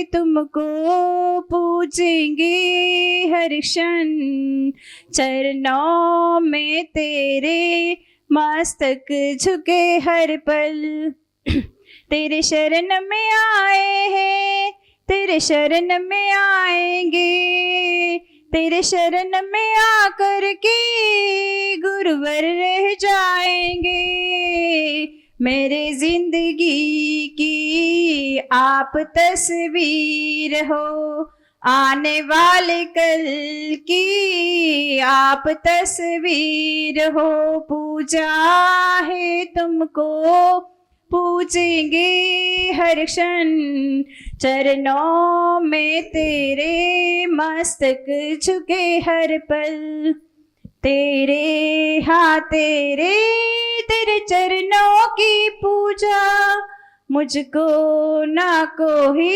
तुमको पूजेंगे हर क्षण, चरणों में तेरे मस्तक झुके हर पल। तेरे शरण में आए हैं, तेरे शरण में आएंगे, तेरे शरण में आकर के गुरुवर रह जाएंगे। मेरे जिंदगी की आप तस्वीर हो, आने वाले कल की आप तस्वीर हो। पूजा है तुमको पूजेंगे हर क्षण, चरणों में तेरे मस्तक झुके हर पल। तेरे तेरे तेरे चरणों की पूजा, मुझको ना कोई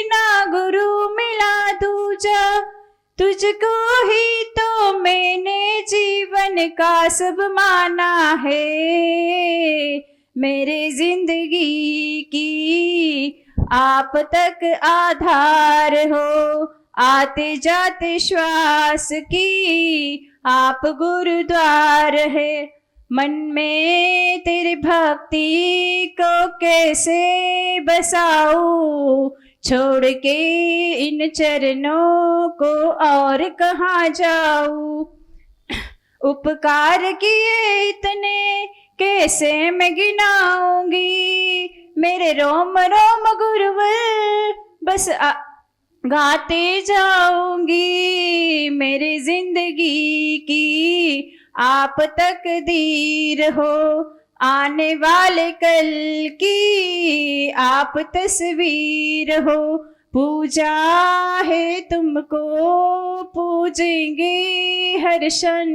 ना गुरु मिला दूजा। तुझको ही तो मैंने जीवन का सब माना है, मेरे जिंदगी की आप तक आधार हो। आते जाते श्वास की आप गुरुद्वार है, मन में तेरी भक्ति को कैसे बसाऊं। छोड़ के इन चरणों को और कहाँ जाऊं। उपकार किए इतने कैसे मैं गिनाऊंगी, मेरे रोम रोम गुरुवर बस गाते जाऊंगी। मेरी जिंदगी की आप तकदीर हो, आने वाले कल की आप तस्वीर हो। पूजा है तुमको पूजेंगे हर क्षण,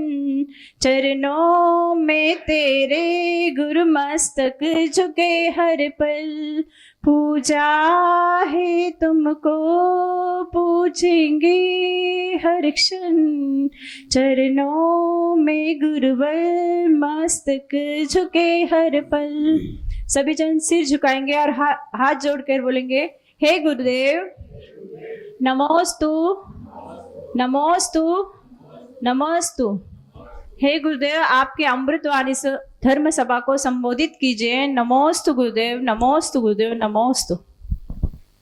चरणों में तेरे गुरु मस्तक झुके हर पल। पूजा है तुमको पूजेंगे हर क्षण, चरणों में गुरुवर मस्तक झुके हर पल। सभी जन सिर झुकाएंगे और हाथ जोड़कर बोलेंगे, हे गुरुदेव नमोस्तु नमोस्तु नमोस्तु। हे गुरुदेव आपके अमृतवाणी से धर्म सभा को संबोधित कीजिए। नमोस्तु गुरुदेव, नमोस्तु गुरुदेव, नमोस्तु।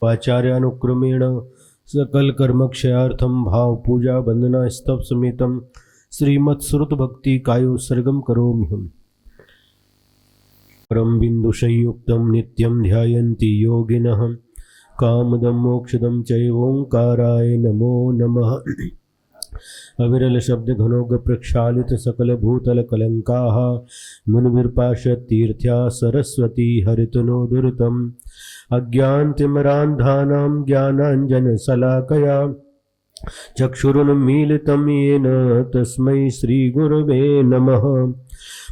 आचार्यानुक्रमेण सकल कर्म क्षयार्थम भाव पूजा वंदना स्तव समेतम श्रीमत् श्रुत भक्ति कायो सर्गम करोम्यहम्। परम बिंदुशयुक्तम नित्यं ध्यायन्ति योगिनः, कामदं मोक्षदं चैवोंकाराय नमो नमः। अविरल शब्द घनोग प्रक्षालित सकल भूतल कलंकाः, मुनिर्पाशत तीर्थ्या सरस्वती हरितनोदुरतम। अज्ञानतिमिरान्धानां ज्ञानाञ्जन शलाकया चक्षुरुन्मीलितं येन तस्मै श्री गुरवे नमः।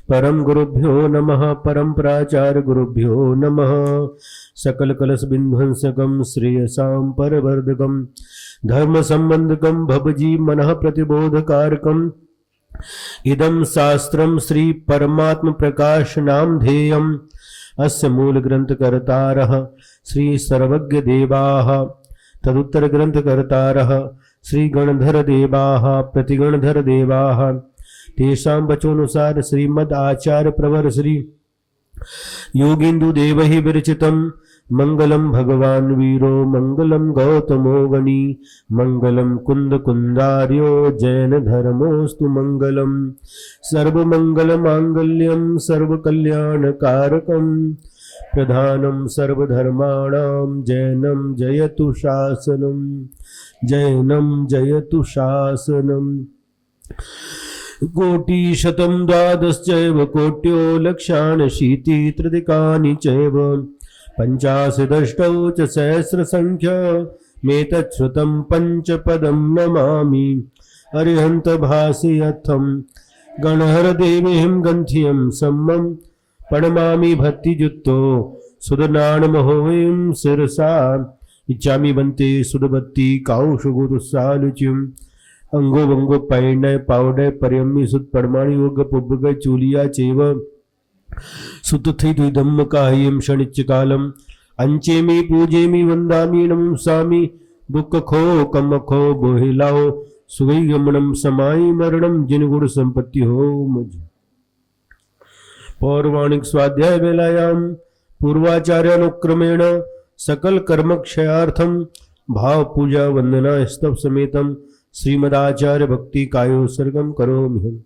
परम गुरुभ्यो नमः, परम प्राचार्य गुरुभ्यो नमः। सकल कलश बिंध्वंसकम श्रेयसां परवर्धकम, धर्म संबंधकम भवजी मनः प्रतिबोधकारकम। इदं शास्त्रम श्री परमात्म प्रकाश नाम ध्येयम्, अस्य मूल ग्रंथ कर्तारः श्री सर्वज्ञ देवाः, तदुत्तर ग्रंथ कर्तारः श्री गणधर देवाः प्रतिगणधर देवाः। तेषां वचोनुसार श्रीमद् आचार्य प्रवर श्री योगीन्दु देवहि विरचितं। मंगलम भगवान वीरो मंगलम गौतमो गणी, मंगलम कुंद कुंदार्यो जैन धर्मोस्तु मंगलम। सर्वमंगल मांगल्यम सर्वकल्याणकारकम, प्रधानम सर्वधर्माणां जैनम जयतु शासनम, जैनम जयतु शासनम। कोटिशतं द्वादशैव कोट्यो लक्षानशीतित्रदिकानि चैव, पञ्चाशदष्टौ च सहस्रसङ्ख्यमेतच्छ्रुतं पञ्चपदं नमामि। अरिहन्त भासयर्थं गणहरदेवीं गन्ध्यं सम्मं, प्रणमामि भक्तियुक्तो सुदनानमहों शिरसा। इच्छामि बन्ते सुदभक्ति काउशुगुरुसालुच्यम्, अंगो वंगो पैण्य पावडय पर्यम्मि सुत परमाणि योग पुब्बग चूलिया चेव सुतथि द्विधम्म काह्यं शनिच्च कालम। अंचेमी पूजेमी वंदामी नमसामी दुख खो कम खो बोहिलाओ सुगई गमनम समाई मरणम जिन गुण संपत्ति हो मुझ। पौर्वाणिक स्वाध्याय वेलायाम पूर्वाचार्य अनुक्रमेण सकल कर्म क्षयार्थम भाव पूजा वंदना स्तव समेतम श्रीमदाचार्य भक्ति कायोत्सर्गम करोमि।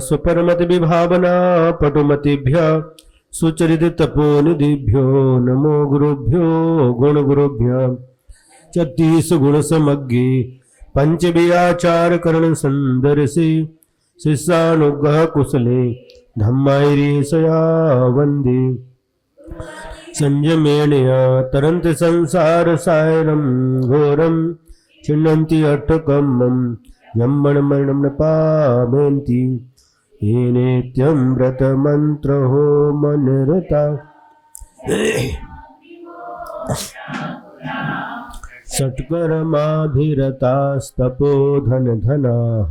स्वपरमति विभावना पटुमतिभ्य सुचरित तपोनिधिभ्यो नमो गुरुभ्यो गुण गुरुभ्य 36 गुण समग्गे पंचव्याचार करण संदर से शिष्यानुग्रह कुशले धम्मायरे सया वंदे संयमेणया तरन्ति संसार सायरम घोरम छिन्नन्ति अट्टकम्मं यम्मण मरणं न पावन्ति ये नित्यं व्रतमन्त्र होम निरता षट्कर्माभिरतास्तपोधन धनाः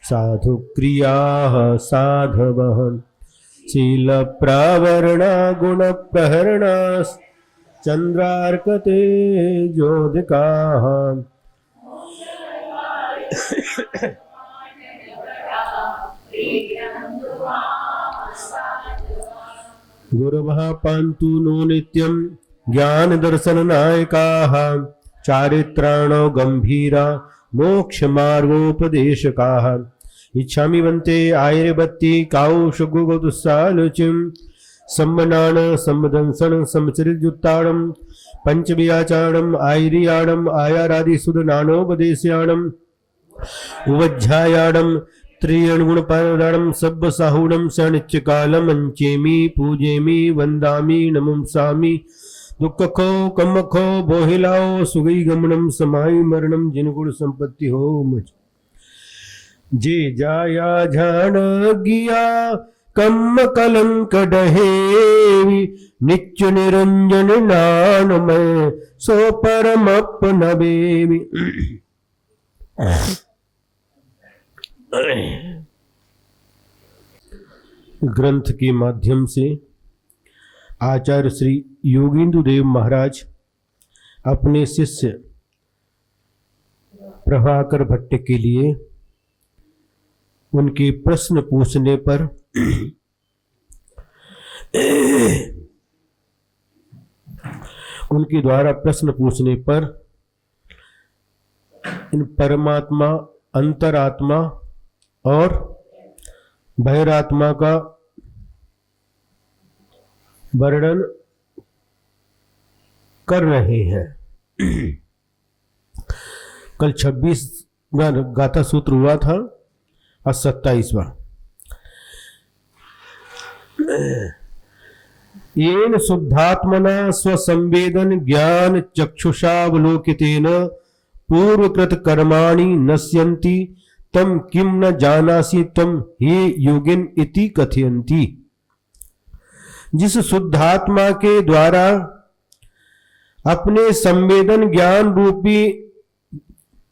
साधुक्रियाः साधवः शील प्रावरणा गुण प्रहरणा चंद्रार्कते जोधिकाः गुरवः पान्तु नो नित्यं ज्ञान दर्शन नायकाः चारित्राणो गंभीरा मोक्ष मार्गोपदेशकाः इच्छामि वन्ते आयर्बत्ति काउशुगुगुत्सालुचिं सम्मनान सम्मदंसन समचरितयुत्ताणं पंचव्याचारणं आयरियाणं आयारादिसुदनानोपदेशयाणं उवज्झायाणं त्रियणगुणपारायणं सब्बसाहुणं शनिच्यकालम् अंचेमि पूजेमि वन्दामि नमंसामि दुःखखो कमखो बोहिलाओ सुगई गमनम समाई मरणम जिन गुण संपत्ति हो मुझ। जे जाया झाण गिया कम कलंक डहेवी नित्य निरंजन नानमय सो परम अपनबेवी। ग्रंथ के माध्यम से आचार्य श्री योगेंद्र देव महाराज अपने शिष्य प्रभाकर भट्ट के लिए उनके प्रश्न पूछने पर उनके द्वारा प्रश्न पूछने पर इन परमात्मा अंतरात्मा और बहिरात्मा का वर्णन कर रहे हैं। कल 26वां गाथा सूत्र हुआ था और 27वां। येन शुद्धात्मना स्वसंवेदन ज्ञान चक्षुषावलोकितेन पूर्वकृत कर्माणि नश्यन्ति तम किम न जानासि तम हे योगिन इति कथयन्ति। जिस शुद्धात्मा के द्वारा अपने संवेदन ज्ञान रूपी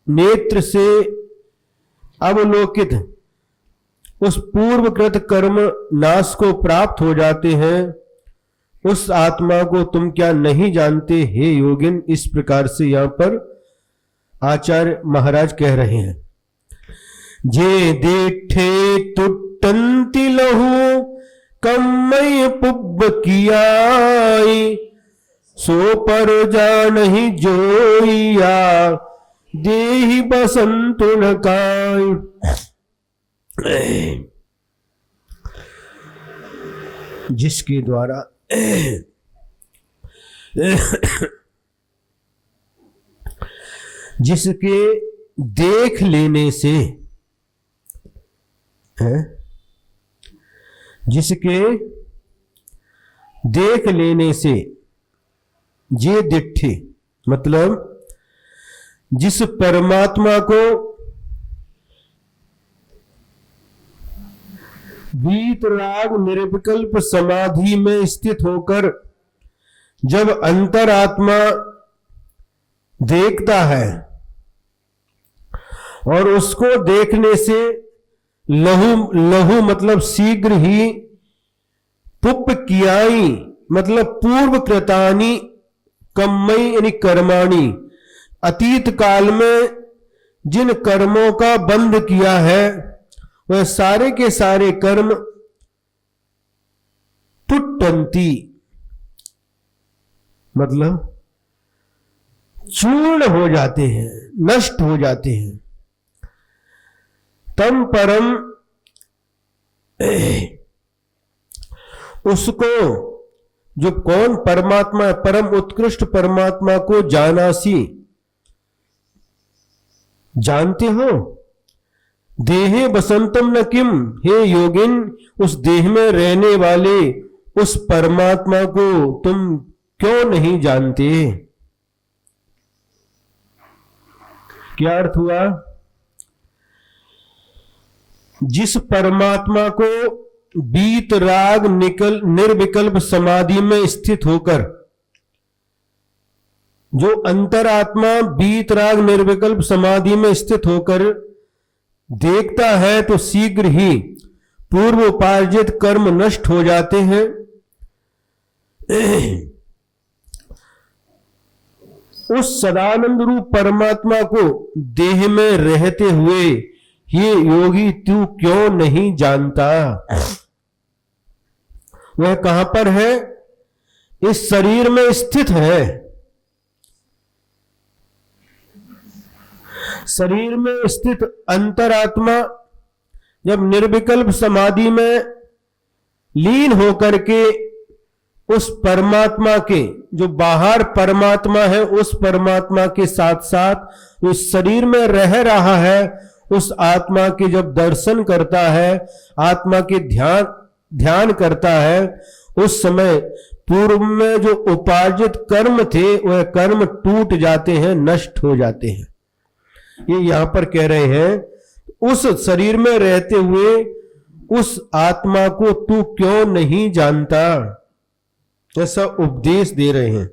नेत्र से अवलोकित उस पूर्वकृत कर्म नाश को प्राप्त हो जाते हैं, उस आत्मा को तुम क्या नहीं जानते हे योगिन। इस प्रकार से यहाँ पर आचार्य महाराज कह रहे हैं। जे देठे तुटंति लहू कमय पुब कियाई सो पर जानहि जोइया देहि बसंतु न काई। जिसके द्वारा जिसके देख लेने से है, जिसके देख लेने से जे दिट्ठे मतलब जिस परमात्मा को वीतराग निर्विकल्प समाधि में स्थित होकर जब अंतरात्मा देखता है और उसको देखने से लहू लहू मतलब शीघ्र ही पुप कियाई मतलब पूर्व कृतानी, कम्मई यानी कर्माणी, अतीत काल में जिन कर्मों का बंध किया है वह सारे के सारे कर्म पुट्टंती मतलब चूर्ण हो जाते हैं, नष्ट हो जाते हैं। तम परम उसको, जो कौन परमात्मा, परम उत्कृष्ट परमात्मा को जानासी, जानते हो। देहे बसंतम न किम, हे योगिन उस देह में रहने वाले उस परमात्मा को तुम क्यों नहीं जानते। क्या अर्थ हुआ? जिस परमात्मा को बीत राग निर्विकल्प समाधि में स्थित होकर, जो अंतरात्मा बीत राग निर्विकल्प समाधि में स्थित होकर देखता है तो शीघ्र ही पूर्व उपार्जित कर्म नष्ट हो जाते हैं। उस सदानंद रूप परमात्मा को देह में रहते हुए ये योगी तू क्यों नहीं जानता। वह कहां पर है? इस शरीर में स्थित है। शरीर में स्थित अंतरात्मा जब निर्विकल्प समाधि में लीन होकर के उस परमात्मा के, जो बाहर परमात्मा है उस परमात्मा के साथ साथ उस शरीर में रह रहा है, उस आत्मा के जब दर्शन करता है, आत्मा के ध्यान करता है, उस समय पूर्व में जो उपार्जित कर्म थे वह कर्म टूट जाते हैं, नष्ट हो जाते हैं। ये यहां पर कह रहे हैं उस शरीर में रहते हुए उस आत्मा को तू क्यों नहीं जानता, ऐसा उपदेश दे रहे हैं।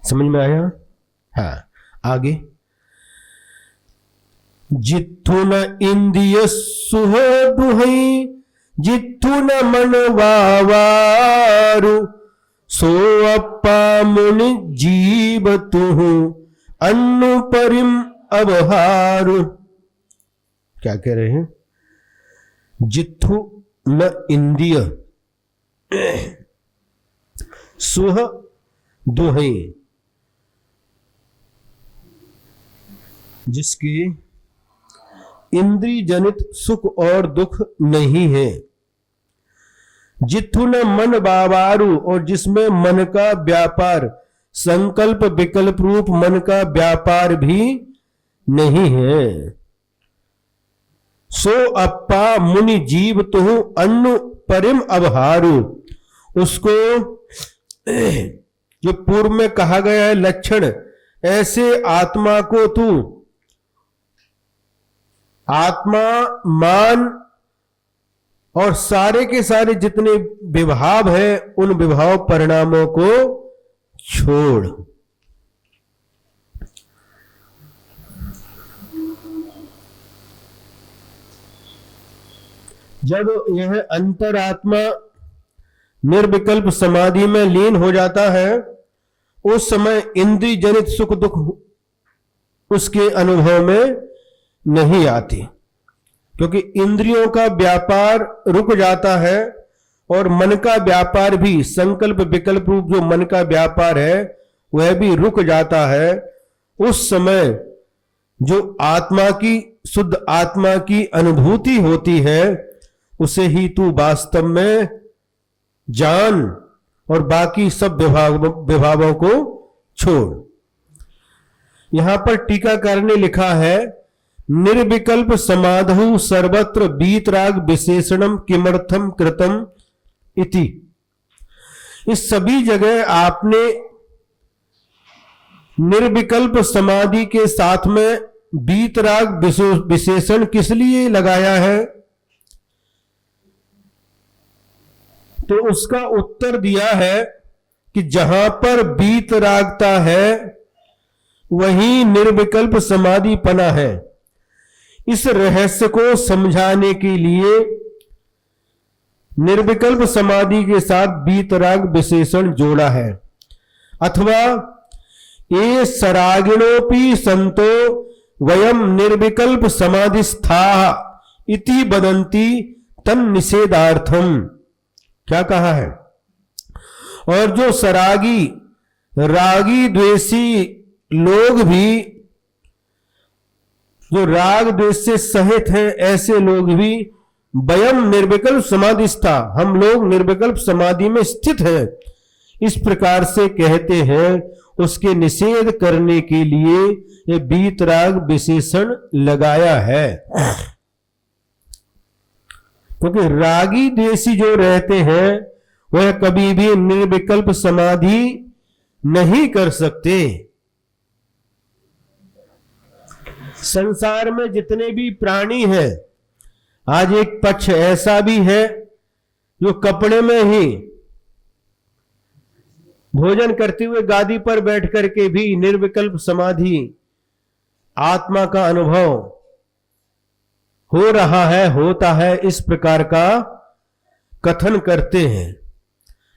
समझ में आया? हाँ, आगे। जिथु न इंद्रिय सुह दुहई, जिथु न मन वावारु, सो अप्पा मुनि जीव तुहु अन्नु परिम अबहारु। क्या कह रहे हैं? जिथु न इंद्रिय सुह दुहे, जिसके इंद्रिय जनित सुख और दुख नहीं है। जिथु न मन बावारु, और जिसमें मन का व्यापार, संकल्प विकल्प रूप मन का व्यापार भी नहीं है। सो अप्पा मुनि जीव तुहु अन्नु परिम अबहारु, उसको जो पूर्व में कहा गया है लक्षण, ऐसे आत्मा को तू आत्मा मान और सारे के सारे जितने विभाव है उन विभाव परिणामों को छोड़। जब यह अंतरात्मा निर्विकल्प समाधि में लीन हो जाता है उस समय इंद्रिय जनित सुख दुख उसके अनुभव में नहीं आती, क्योंकि इंद्रियों का व्यापार रुक जाता है और मन का व्यापार भी, संकल्प विकल्प रूप जो मन का व्यापार है वह भी रुक जाता है। उस समय जो आत्मा की, शुद्ध आत्मा की अनुभूति होती है उसे ही तू वास्तव में जान और बाकी सब विभावों को छोड़। यहां पर टीकाकार ने लिखा है, निर्विकल्प समाधु सर्वत्र बीतराग विशेषणम किमर्थम कृतम इति। इस सभी जगह आपने निर्विकल्प समाधि के साथ में बीतराग विशेषण किस लिए लगाया है? तो उसका उत्तर दिया है कि जहां पर बीतरागता है वहीं निर्विकल्प समाधि पना है। इस रहस्य को समझाने के लिए निर्विकल्प समाधि के साथ वीतराग विशेषण जोड़ा है। अथवा ये सरागिणोपि संतो वयम निर्विकल्प समाधिस्थाः इति वदन्ति तन निषेधार्थम। क्या कहा है? और जो सरागी रागी द्वेषी लोग भी, जो राग द्वेष से सहित हैं, ऐसे लोग भी वयम निर्विकल्प समाधिस्था, हम लोग निर्विकल्प समाधि में स्थित हैं, इस प्रकार से कहते हैं। उसके निषेध करने के लिए ये वीतराग विशेषण लगाया है। क्योंकि रागी द्वेषी जो रहते हैं वह कभी भी निर्विकल्प समाधि नहीं कर सकते। संसार में जितने भी प्राणी हैं, आज एक पक्ष ऐसा भी है जो कपड़े में ही भोजन करते हुए गादी पर बैठ करके भी निर्विकल्प समाधि, आत्मा का अनुभव हो रहा है, होता है, इस प्रकार का कथन करते हैं।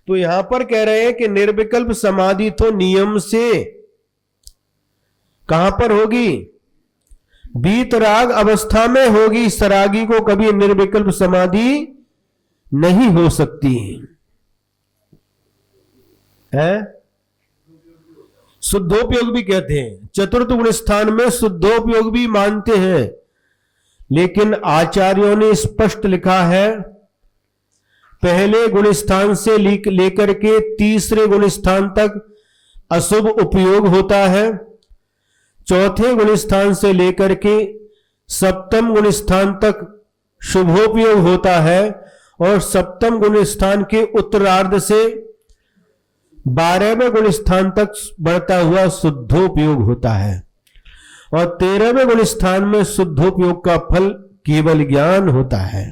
तो यहां पर कह रहे हैं कि निर्विकल्प समाधि तो नियम से कहां पर होगी? वीतराग अवस्था में होगी। सरागी को कभी निर्विकल्प समाधि नहीं हो सकती है। शुद्धोपयोग भी कहते हैं, चतुर्थ गुण स्थान में शुद्धोपयोग भी मानते हैं, लेकिन आचार्यों ने स्पष्ट लिखा है पहले गुण स्थान से लेकर के तीसरे गुण स्थान तक अशुभ उपयोग होता है, चौथे गुण स्थान से लेकर के सप्तम गुण स्थान तक शुभोपयोग होता है, और सप्तम गुण स्थान के उत्तरार्ध से 12वें गुण स्थान तक बढ़ता हुआ शुद्धोपयोग होता है, और 13वें गुण स्थान में शुद्धोपयोग का फल केवल ज्ञान होता है।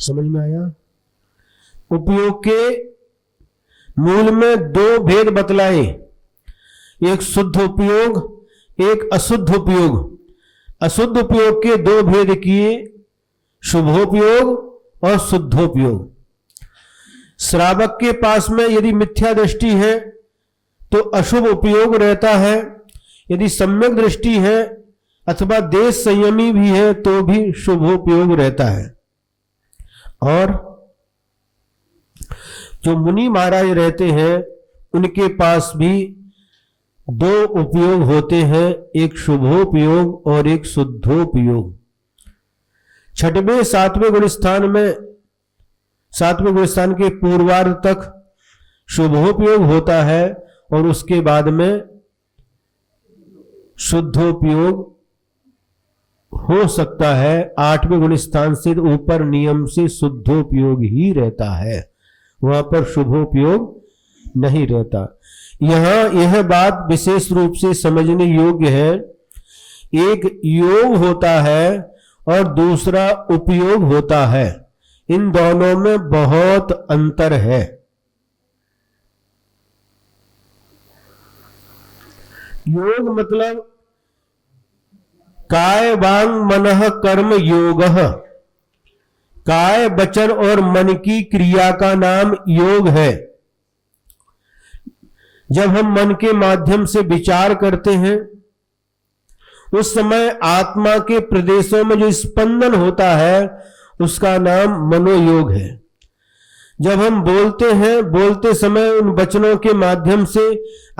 समझ में आया? उपयोग के मूल में दो भेद बतलाए, एक शुद्ध उपयोग, एक अशुद्ध उपयोग। अशुद्ध उपयोग के दो भेद किए, शुभोपयोग और शुद्धोपयोग। श्रावक के पास में यदि मिथ्या दृष्टि है तो अशुभ उपयोग रहता है, यदि सम्यक दृष्टि है अथवा देश संयमी भी है तो भी शुभोपयोग रहता है। और जो मुनि महाराज रहते हैं उनके पास भी दो उपयोग होते हैं, एक शुभोपयोग और एक शुद्धोपयोग। छठवें सातवें गुण स्थान में, सातवें गुण स्थान के पूर्वार्ध तक शुभोपयोग होता है और उसके बाद में शुद्धोपयोग हो सकता है। आठवें गुण स्थान से ऊपर नियम से शुद्धोपयोग ही रहता है, वहां पर शुभोपयोग नहीं रहता। यहां यह बात विशेष रूप से समझने योग्य है, एक योग होता है और दूसरा उपयोग होता है, इन दोनों में बहुत अंतर है। योग मतलब काय वांग मनः कर्म योगः, काय वचन और मन की क्रिया का नाम योग है। जब हम मन के माध्यम से विचार करते हैं उस समय आत्मा के प्रदेशों में जो स्पंदन होता है उसका नाम मनोयोग है। जब हम बोलते हैं, बोलते समय उन वचनों के माध्यम से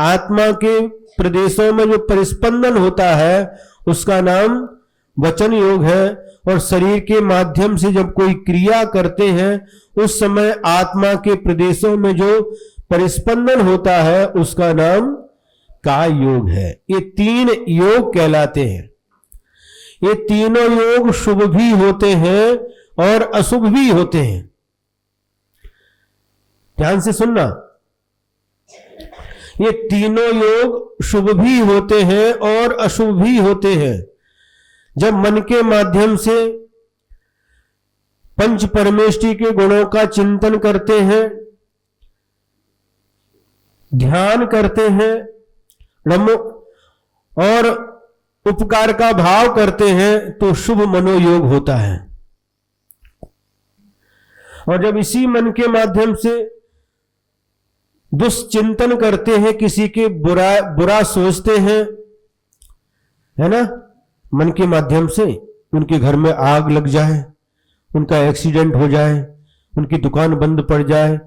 आत्मा के प्रदेशों में जो परिस्पंदन होता है उसका नाम वचन योग है। और शरीर के माध्यम से जब कोई क्रिया करते हैं उस समय आत्मा के प्रदेशों में जो परिस्पंदन होता है उसका नाम काय योग है। ये तीन योग कहलाते हैं। ये तीनों योग शुभ भी होते हैं और अशुभ भी होते हैं। ध्यान से सुनना, ये तीनों योग शुभ भी होते हैं और अशुभ भी होते हैं। जब मन के माध्यम से पंच परमेष्टि के गुणों का चिंतन करते हैं, ध्यान करते हैं और उपकार का भाव करते हैं तो शुभ मनोयोग होता है। और जब इसी मन के माध्यम से दुष्चिंतन करते हैं, किसी के बुरा सोचते हैं, है ना, मन के माध्यम से उनके घर में आग लग जाए, उनका एक्सीडेंट हो जाए, उनकी दुकान बंद पड़ जाए,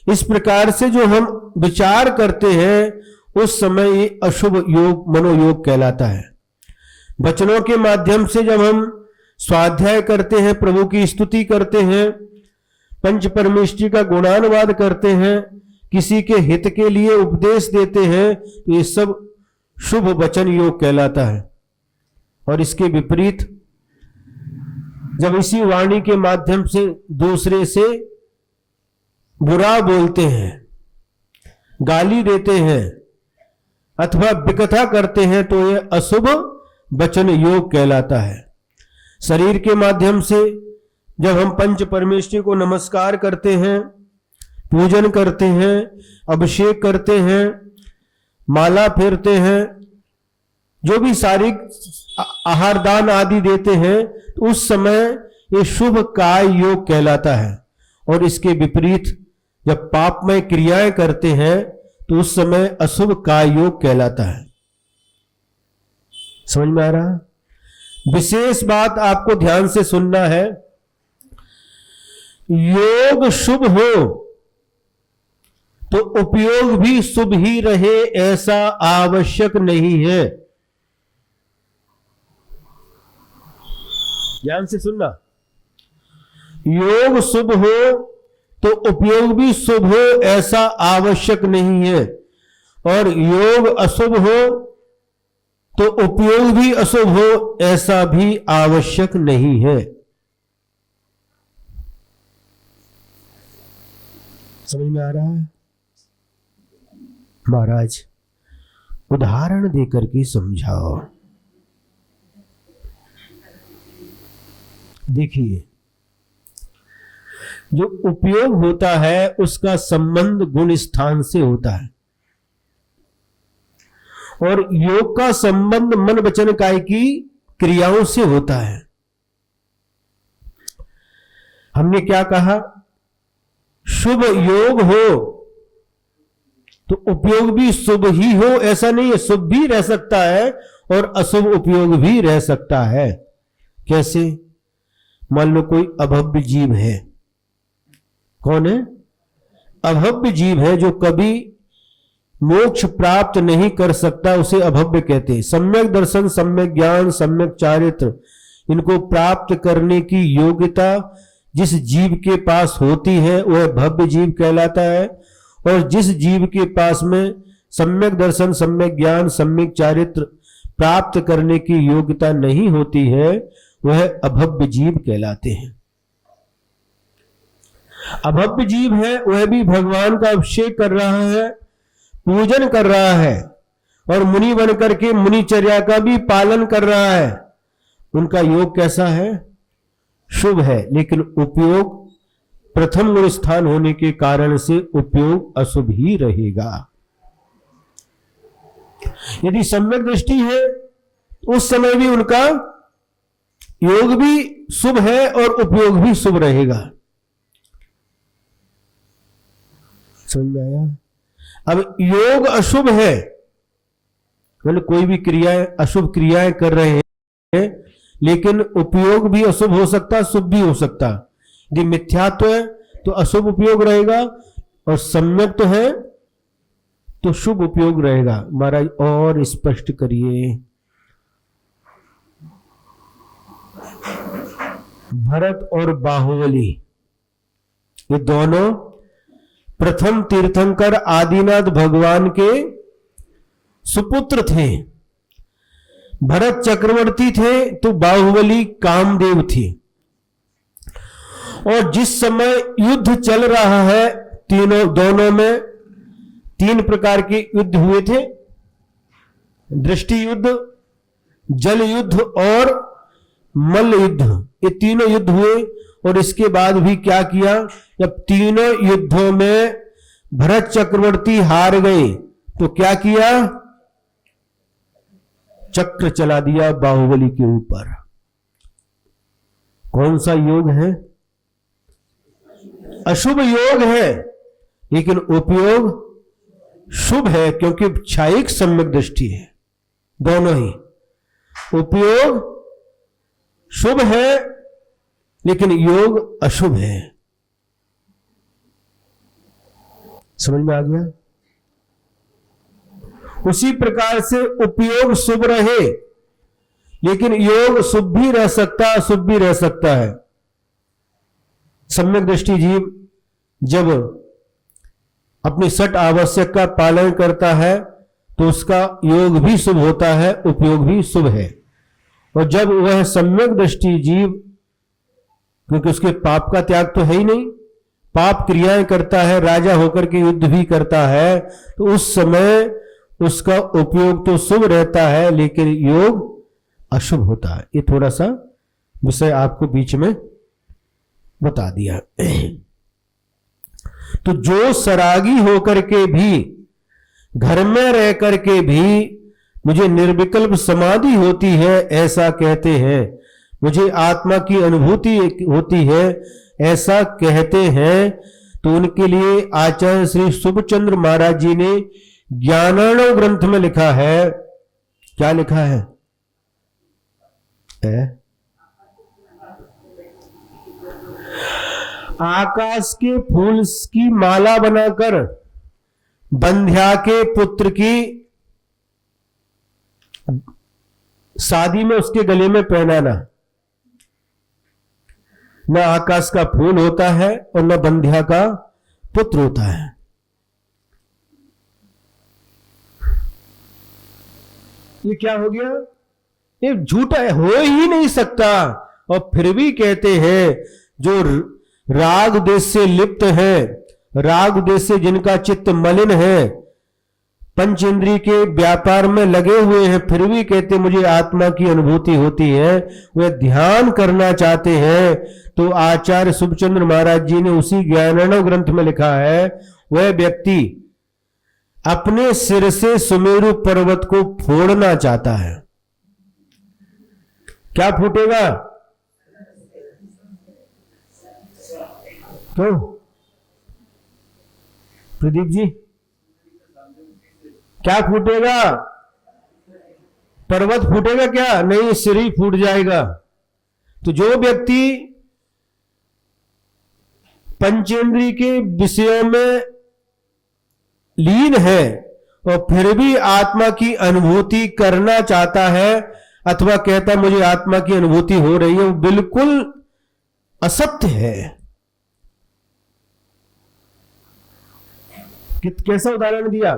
इस प्रकार से जो हम विचार करते हैं उस समय ये अशुभ योग मनोयोग कहलाता है। वचनों के माध्यम से जब हम स्वाध्याय करते हैं, प्रभु की स्तुति करते हैं, पंच परमेष्ठी का गुणानुवाद करते हैं, किसी के हित के लिए उपदेश देते हैं, तो ये सब शुभ वचन योग कहलाता है। और इसके विपरीत जब इसी वाणी के माध्यम से दूसरे से बुरा बोलते हैं, गाली देते हैं अथवा विकथा करते हैं, तो यह अशुभ वचन योग कहलाता है। शरीर के माध्यम से जब हम पंच परमेष्ठी को नमस्कार करते हैं, पूजन करते हैं, अभिषेक करते हैं, माला फेरते हैं, जो भी शारीरिक आहार दान आदि देते हैं, तो उस समय ये शुभ काय योग कहलाता है। और इसके विपरीत जब पापमय क्रियाएं करते हैं तो उस समय अशुभ काय योग कहलाता है। समझ में आ रहा है? विशेष बात आपको ध्यान से सुनना है, योग शुभ हो तो उपयोग भी शुभ ही रहे ऐसा आवश्यक नहीं है। ध्यान से सुनना, योग शुभ हो तो उपयोग भी शुभ हो ऐसा आवश्यक नहीं है, और योग अशुभ हो तो उपयोग भी अशुभ हो ऐसा भी आवश्यक नहीं है। समझ में आ रहा है? महाराज उदाहरण देकर के समझाओ। देखिए, जो उपयोग होता है उसका संबंध गुण स्थान से होता है, और योग का संबंध मन वचन काय की क्रियाओं से होता है। हमने क्या कहा? शुभ योग हो तो उपयोग भी शुभ ही हो ऐसा नहीं है, शुभ भी रह सकता है और अशुभ उपयोग भी रह सकता है। कैसे? मान लो कोई अभव्य जीव है। कौन है? अभव्य जीव है, जो कभी मोक्ष प्राप्त नहीं कर सकता, उसे अभव्य कहते हैं। सम्यक दर्शन, सम्यक ज्ञान, सम्यक चारित्र, इनको प्राप्त करने की योग्यता जिस जीव के पास होती है वह भव्य जीव कहलाता है, और जिस जीव के पास में सम्यक दर्शन, सम्यक ज्ञान, सम्यक चारित्र प्राप्त करने की योग्यता नहीं होती है वह अभव्य जीव कहलाते हैं। अभव्य जीव है वह भी भगवान का अभिषेक कर रहा है, पूजन कर रहा है, और मुनि बन करके मुनिचर्या का भी पालन कर रहा है। उनका योग कैसा है? शुभ है, लेकिन उपयोग प्रथम गुण स्थान होने के कारण से उपयोग अशुभ ही रहेगा। यदि सम्यक दृष्टि है उस समय भी उनका योग भी शुभ है और उपयोग भी शुभ रहेगा। समझ में आया? अब योग अशुभ है, मतलब कोई भी क्रियाएं अशुभ क्रियाएं कर रहे हैं, लेकिन उपयोग भी अशुभ हो सकता, शुभ भी हो सकता। यदि मिथ्यात्व है तो अशुभ उपयोग रहेगा, और सम्यक तो है तो शुभ उपयोग रहेगा। महाराज और स्पष्ट करिए। भरत और बाहुबली ये दोनों प्रथम तीर्थंकर आदिनाथ भगवान के सुपुत्र थे। भरत चक्रवर्ती थे तो बाहुबली कामदेव थे। और जिस समय युद्ध चल रहा है, दोनों में 3 प्रकार के युद्ध हुए थे, दृष्टि युद्ध, जल युद्ध और मल्ल युद्ध। ये तीनों युद्ध हुए, और इसके बाद भी क्या किया? जब तीनों युद्धों में भरत चक्रवर्ती हार गए तो क्या किया? चक्र चला दिया बाहुबली के ऊपर। कौन सा योग है? अशुभ योग है, लेकिन उपयोग शुभ है, क्योंकि क्षायिक सम्यक दृष्टि है। दोनों ही उपयोग शुभ है, लेकिन योग अशुभ है। समझ में आ गया? उसी प्रकार से उपयोग शुभ रहे, लेकिन योग शुभ भी रह सकता है, अशुभ भी रह सकता है। सम्यक दृष्टि जीव जब अपनी सट आवश्यक का पालन करता है तो उसका योग भी शुभ होता है, उपयोग भी शुभ है। और जब वह सम्यक दृष्टि जीव, क्योंकि उसके पाप का त्याग तो है ही नहीं, पाप क्रियाएं करता है, राजा होकर के युद्ध भी करता है, तो उस समय उसका उपयोग तो शुभ रहता है, लेकिन योग अशुभ होता है। ये थोड़ा सा विषय आपको बीच में बता दिया। तो जो सरागी होकर के भी, घर में रह करके भी मुझे निर्विकल्प समाधि होती है ऐसा कहते हैं, मुझे आत्मा की अनुभूति होती है ऐसा कहते हैं, तो उनके लिए आचार्य श्री शुभचंद्र महाराज जी ने ज्ञानार्णव ग्रंथ में लिखा है। क्या लिखा है? आकाश के फूल की माला बनाकर बंध्या के पुत्र की शादी में उसके गले में पहनाना। न आकाश का फूल होता है और न बंध्या का पुत्र होता है। ये क्या हो गया? ये झूठा है, हो ही नहीं सकता। और फिर भी कहते हैं जो राग देश से लिप्त है, राग देश से जिनका चित्त मलिन है, पंच इंद्रिय के व्यापार में लगे हुए हैं, फिर भी कहते मुझे आत्मा की अनुभूति होती है, वे ध्यान करना चाहते हैं। तो आचार्य शुभचंद्र महाराज जी ने उसी ज्ञानार्णव ग्रंथ में लिखा है, वह व्यक्ति अपने सिर से सुमेरु पर्वत को फोड़ना चाहता है। क्या फूटेगा? तो प्रदीप जी, क्या फूटेगा? पर्वत फूटेगा क्या? नहीं, सिर ही फूट जाएगा। तो जो व्यक्ति पंचेंद्रिय के विषयों में लीन है और फिर भी आत्मा की अनुभूति करना चाहता है, अथवा कहता मुझे आत्मा की अनुभूति हो रही है, वो बिल्कुल असत्य है। कैसा उदाहरण दिया?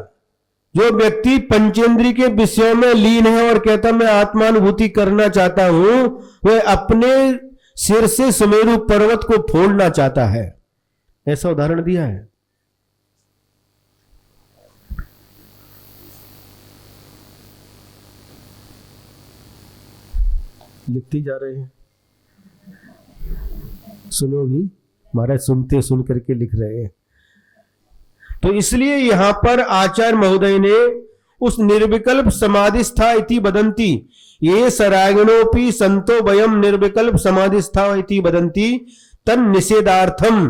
जो व्यक्ति पंचेंद्रिय के विषयों में लीन है और कहता मैं आत्मानुभूति करना चाहता हूं, वह अपने सिर से सुमेरु पर्वत को फोड़ना चाहता है। ऐसा उदाहरण दिया है। लिखते जा रहे हैं, सुनो भी, महाराज सुनते सुन करके लिख रहे हैं। तो इसलिए यहां पर आचार्य महोदय ने उस निर्विकल्प समाधिस्था इति वदंती, ये सरागिणोपि संतो वयम निर्विकल्प समाधिस्था इति वदंती तन निषेधार्थम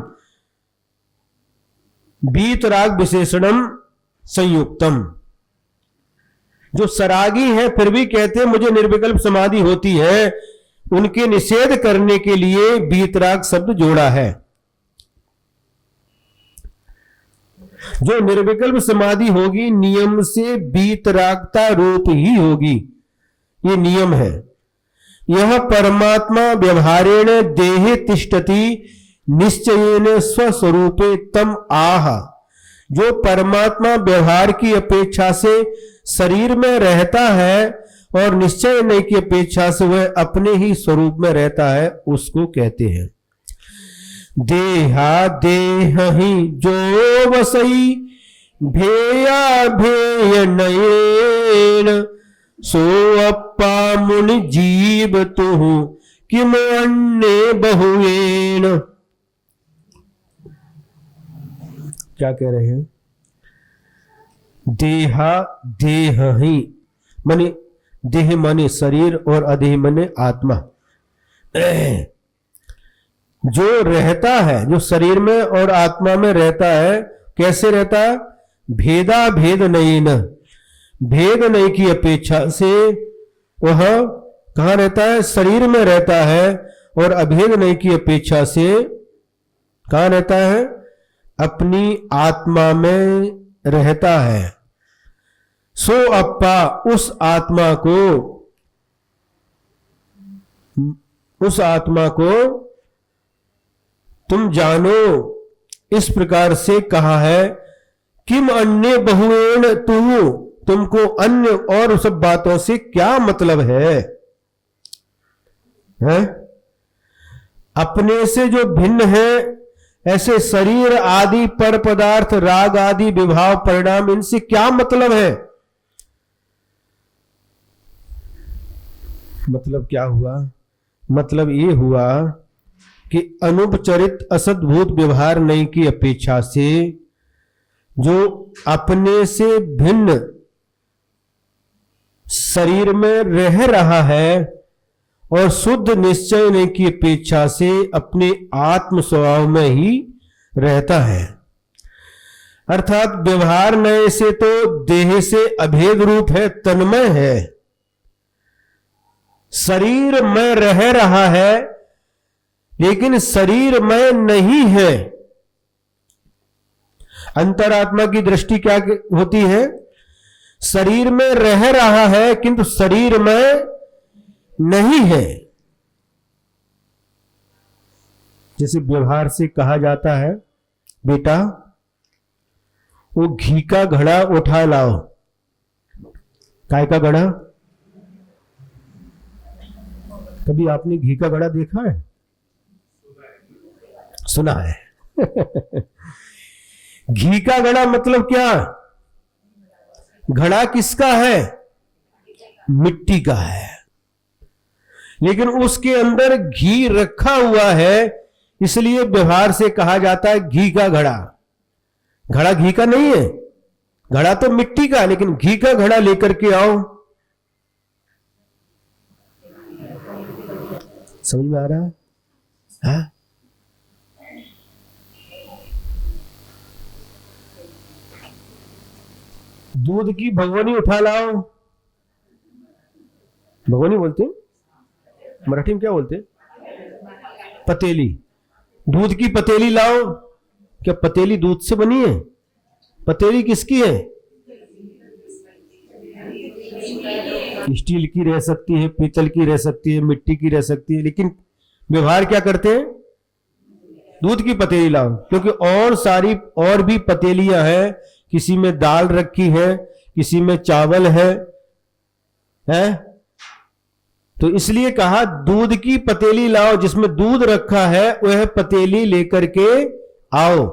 वीतराग विशेषणम संयुक्तम। जो सरागी हैं फिर भी कहते हैं मुझे निर्विकल्प समाधि होती है, उनके निषेध करने के लिए वीतराग शब्द जोड़ा है। जो निर्विकल्प समाधि होगी नियम से वीतरागता रूप ही होगी, ये नियम है। यह परमात्मा व्यवहारेण देहे तिष्ठति निश्चयेन स्वस्वरूपे तम आह। जो परमात्मा व्यवहार की अपेक्षा से शरीर में रहता है और निश्चय नहीं की अपेक्षा से वह अपने ही स्वरूप में रहता है, उसको कहते हैं। देहा देह ही जो वसई भेया भेय नयेन, सो अप्पा मुनि जीव तुहु किम अन्य बहुएन। क्या कह रहे हैं? देहा देह ही माने देह माने शरीर और अदेह माने आत्मा। जो रहता है, जो शरीर में और आत्मा में रहता है, कैसे रहता है? भेदा भेद नहीं न, भेद नहीं की अपेक्षा से वह कहाँ रहता है? शरीर में रहता है। और अभेद नहीं की अपेक्षा से कहाँ रहता है? अपनी आत्मा में रहता है। सो अप्पा, उस आत्मा को तुम जानो। इस प्रकार से कहा है, किम अन्य बहुएण तू, तुमको अन्य और सब बातों से क्या मतलब है? अपने से जो भिन्न है, ऐसे शरीर आदि पर पदार्थ, राग आदि विभाव परिणाम, इनसे क्या मतलब है? मतलब क्या हुआ? मतलब ये हुआ कि अनुपचरित असद्भूत व्यवहार नहीं की अपेक्षा से जो अपने से भिन्न शरीर में रह रहा है और शुद्ध निश्चय नहीं की अपेक्षा से अपने आत्म स्वभाव में ही रहता है। अर्थात व्यवहार नए से तो देह से अभेद रूप है, तन्मय है। शरीर में रह रहा है लेकिन शरीर में नहीं है। अंतरात्मा की दृष्टि क्या होती है? शरीर में रह रहा है किंतु शरीर में नहीं है। जैसे व्यवहार से कहा जाता है, बेटा वो घी का घड़ा उठा लाओ। काय का घड़ा? कभी आपने घी का घड़ा देखा है? सुना है। घी का घड़ा मतलब क्या? घड़ा किसका है? मिट्टी का है, लेकिन उसके अंदर घी रखा हुआ है, इसलिए व्यवहार से कहा जाता है घी का घड़ा। घड़ा घी का नहीं है, घड़ा तो मिट्टी का है, लेकिन घी का घड़ा लेकर के आओ। समझ में आ रहा है? दूध की भगवनी उठा लाओ। भगवनी बोलते, मराठी में क्या बोलते? पतेली। दूध की पतेली लाओ। क्या पतेली दूध से बनी है? पतेली किसकी है? स्टील की रह सकती है, पीतल की रह सकती है, मिट्टी की रह सकती है, लेकिन व्यवहार क्या करते हैं? दूध की पतेली लाओ। क्योंकि और सारी और भी पतेलियां हैं, किसी में दाल रखी है, किसी में चावल है? तो इसलिए कहा दूध की पतेली लाओ, जिसमें दूध रखा है वह पतेली लेकर के आओ।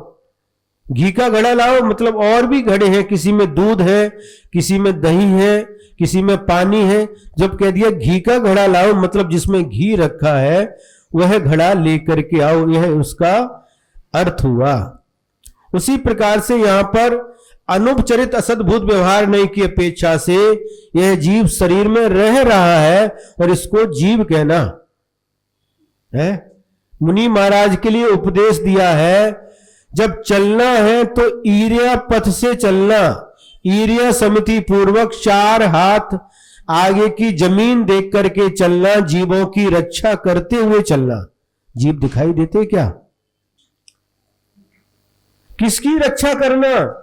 घी का घड़ा लाओ मतलब और भी घड़े हैं, किसी में दूध है, किसी में दही है, किसी में पानी है। जब कह दिया घी का घड़ा लाओ मतलब जिसमें घी रखा है वह घड़ा लेकर के आओ, यह उसका अर्थ हुआ। उसी प्रकार से यहां पर अनुपचरित असद्भुत व्यवहार नहीं की अपेक्षा से यह जीव शरीर में रह रहा है और इसको जीव कहना है। मुनि महाराज के लिए उपदेश दिया है, जब चलना है तो ईर्या पथ से चलना, ईर्या समिति पूर्वक 4 हाथ आगे की जमीन देख करके चलना, जीवों की रक्षा करते हुए चलना। जीव दिखाई देते क्या? किसकी रक्षा करना?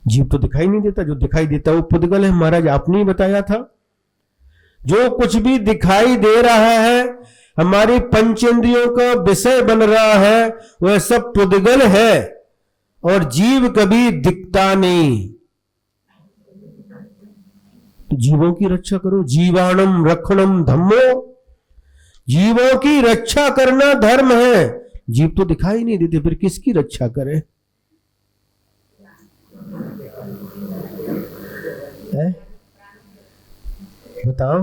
जीव तो दिखाई नहीं देता, जो दिखाई देता वो पुद्गल है। महाराज आपने ही बताया था, जो कुछ भी दिखाई दे रहा है हमारी पंचेंद्रियों का विषय बन रहा है वह सब पुद्गल है और जीव कभी दिखता नहीं। तो जीवों की रक्षा करो। जीवाणम रक्षणम धम्मो, जीवों की रक्षा करना धर्म है। जीव तो दिखाई नहीं देते, फिर किसकी रक्षा करें? बताओ,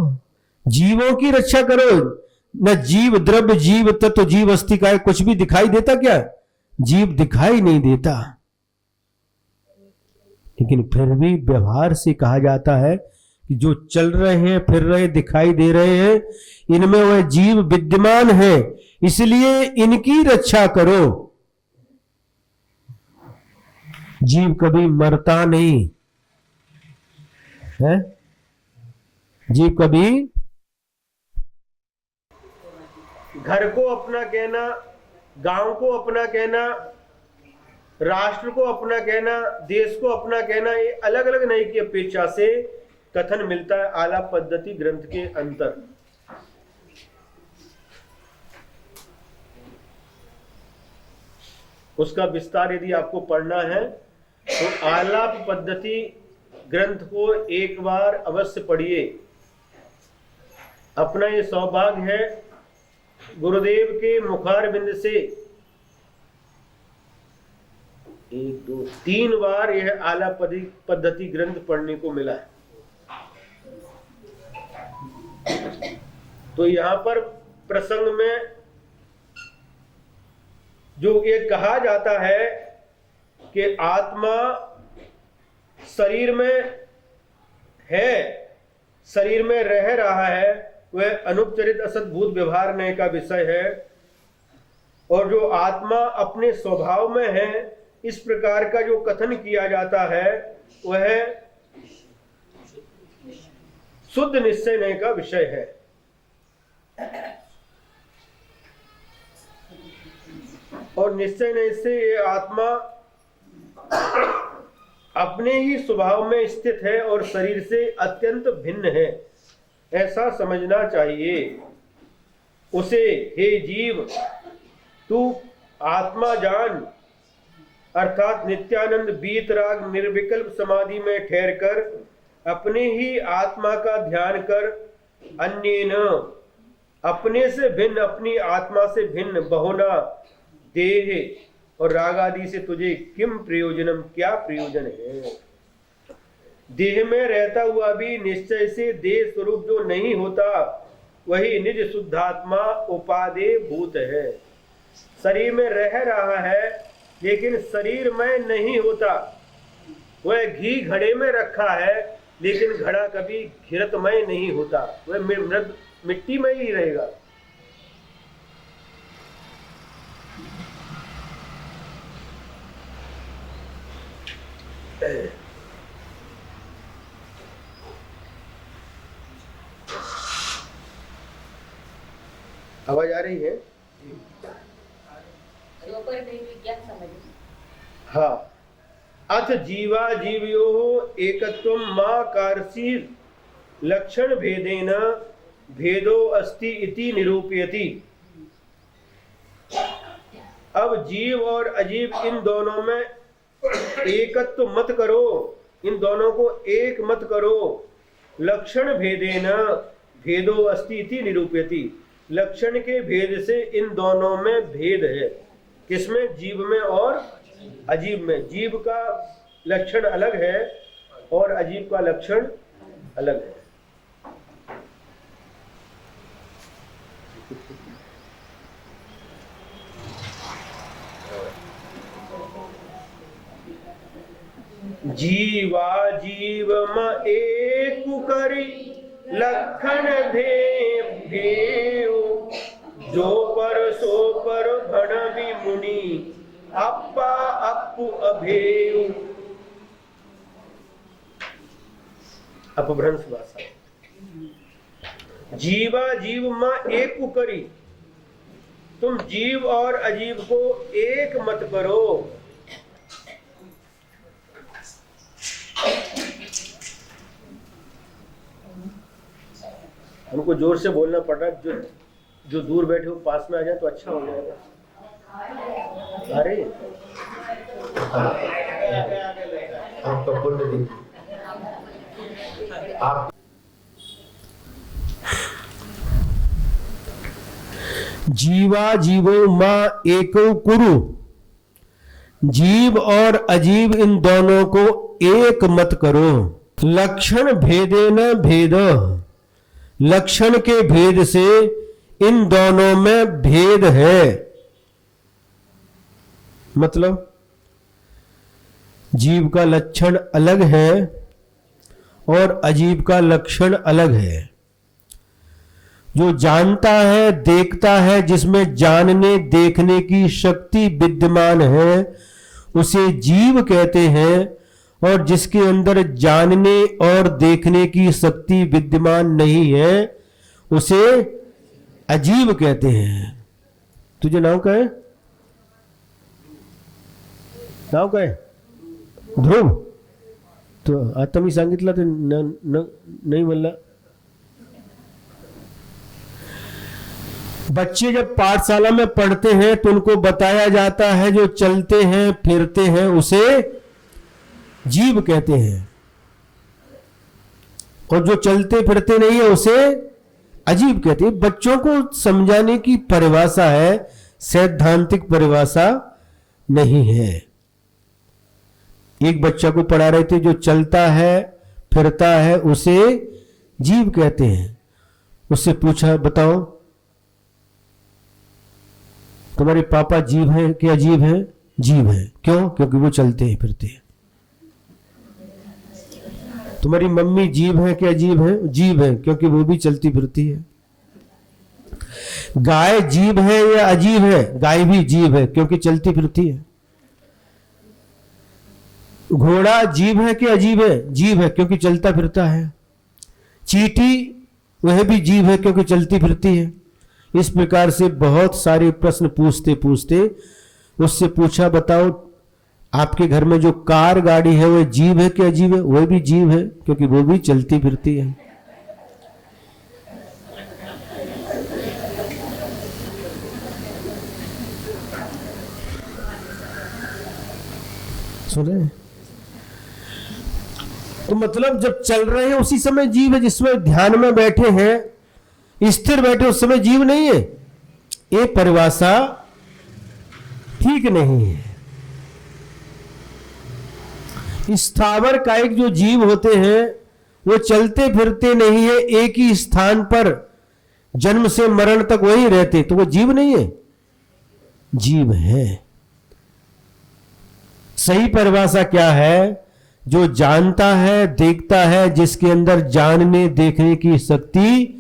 जीवों की रक्षा करो। न जीव द्रव्य, जीव तत्व, जीव अस्थि का कुछ भी दिखाई देता क्या? जीव दिखाई नहीं देता, लेकिन फिर भी व्यवहार से कहा जाता है कि जो चल रहे हैं, फिर रहे, दिखाई दे रहे हैं, इनमें वह जीव विद्यमान है, इसलिए इनकी रक्षा करो। जीव कभी मरता नहीं है, जीव कभी घर को अपना कहना, गांव को अपना कहना, राष्ट्र को अपना कहना, देश को अपना कहना, ये अलग अलग नहीं की अपेक्षा से कथन मिलता है आलाप पद्धति ग्रंथ के अंतर। उसका विस्तार यदि आपको पढ़ना है तो आलाप पद्धति ग्रंथ को एक बार अवश्य पढ़िए। अपना ये सौभाग्य है गुरुदेव के मुखारबिंद से 1 2 3 बार यह आलाप पद्धति ग्रंथ पढ़ने को मिला है। तो यहां पर प्रसंग में जो ये कहा जाता है कि आत्मा शरीर में है, शरीर में रह रहा है, वह अनुपचरित असद्भूत व्यवहार नय का विषय है। और जो आत्मा अपने स्वभाव में है, इस प्रकार का जो कथन किया जाता है वह शुद्ध निश्चय नय का विषय है। और निश्चय नय से ये आत्मा अपने ही स्वभाव में स्थित है और शरीर से अत्यंत भिन्न है, ऐसा समझना चाहिए उसे। हे जीव, तू आत्मा जान, अर्थात नित्यानंद बीतराग निर्विकल्प समाधि में ठहरकर अपने ही आत्मा का ध्यान कर। अन्येन, अपने से भिन्न, अपनी आत्मा से भिन्न बहुना देह और राग आदि से तुझे किम प्रयोजनम, क्या प्रयोजन है। देह में रहता हुआ भी निश्चय से देह स्वरूप जो नहीं होता वही निज शुद्धात्मा उपादेय भूत है। शरीर में रह रहा है लेकिन शरीर में नहीं होता। वह घी घड़े में रखा है लेकिन घड़ा कभी घिरतमय नहीं होता, वह मिट्टी में ही रहेगा। आवाज आ रही है? हाँ। अथ जीवा जीवयो एकत्वम मा कारसी लक्षण भेदेन भेदो अस्ति इति निरूपयति। अब जीव और अजीव इन दोनों में एकत्व मत करो, इन दोनों को एक मत करो। लक्षण भेदेन भेदो अस्ति इति निरूपयति। लक्षण के भेद से इन दोनों में भेद है। किसमें? जीव में और अजीव में। जीव का लक्षण अलग है और अजीव का लक्षण अलग है। जीवा जीव म एक करी लक्षण भेव, जो पर सो पर भण भी मुनि अप्पा अप्पु अभेव। अपभ्रंश भाषा। जीवा जीव मां एक करी, तुम जीव और अजीव को एक मत करो। हमको जोर से बोलना पड़ रहा है, जो दूर बैठे हो पास में आ जाए तो अच्छा हो जाएगा। अरे आप तो बोल रही आप। जीवा जीवो मां एको कुरु, जीव और अजीव इन दोनों को एक मत करो। लक्षण भेदेन भेद, लक्षण के भेद से इन दोनों में भेद है। मतलब जीव का लक्षण अलग है और अजीब का लक्षण अलग है। जो जानता है, देखता है, जिसमें जानने देखने की शक्ति विद्यमान है, उसे जीव कहते हैं। और जिसके अंदर जानने और देखने की शक्ति विद्यमान नहीं है, उसे अजीब कहते हैं। तुझे नाव का है? नाव का है? ध्रुव. तो आता मी सांगितलं ते नहीं म्हणला. बच्चे जब पाठशाला में पढ़ते हैं तो उनको बताया जाता है जो चलते हैं फिरते हैं उसे जीव कहते हैं, और जो चलते फिरते नहीं है उसे अजीब कहते हैं। बच्चों को समझाने की परिभाषा है, सैद्धांतिक परिभाषा नहीं है। एक बच्चा को पढ़ा रहे थे, जो चलता है फिरता है उसे जीव कहते हैं। उससे पूछा, बताओ तुम्हारे पापा जीव है कि अजीब है? जीव है। क्यों? क्योंकि वो चलते हैं फिरते हैं। तुम्हारी मम्मी जीव है कि अजीब है? जीव है, क्योंकि वो भी चलती फिरती है। गाय जीव है या अजीब है? गाय भी जीव है, क्योंकि चलती फिरती है। घोड़ा जीव है कि अजीब है? जीव है, क्योंकि चलता फिरता है। चींटी वह भी जीव है, क्योंकि चलती फिरती है। इस प्रकार से बहुत सारे प्रश्न पूछते पूछते उससे पूछा, बताओ आपके घर में जो कार गाड़ी है वह जीव है कि अजीब है? वह भी जीव है, क्योंकि वो भी चलती फिरती है। सुन रहे हैं? तो मतलब जब चल रहे हैं उसी समय जीव है, जिसमें ध्यान में बैठे हैं, स्थिर बैठे उस समय जीव नहीं है। ये परिभाषा ठीक नहीं है। स्थावर कायिक जो जीव होते हैं वो चलते फिरते नहीं है, एक ही स्थान पर जन्म से मरण तक वही रहते, तो वो जीव नहीं है? जीव है। सही परिभाषा क्या है? जो जानता है, देखता है, जिसके अंदर जानने देखने की शक्ति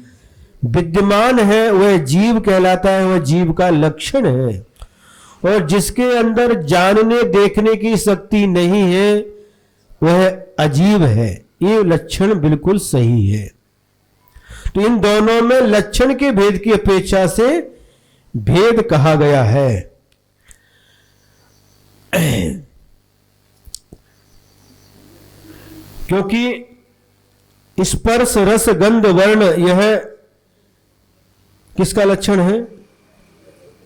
विद्यमान है, वह जीव कहलाता है, वह जीव का लक्षण है। और जिसके अंदर जानने देखने की शक्ति नहीं है, वह अजीब है। ये लक्षण बिल्कुल सही है। तो इन दोनों में लक्षण के भेद की अपेक्षा से भेद कहा गया है। क्योंकि स्पर्श रस गंध वर्ण यह किसका लक्षण है?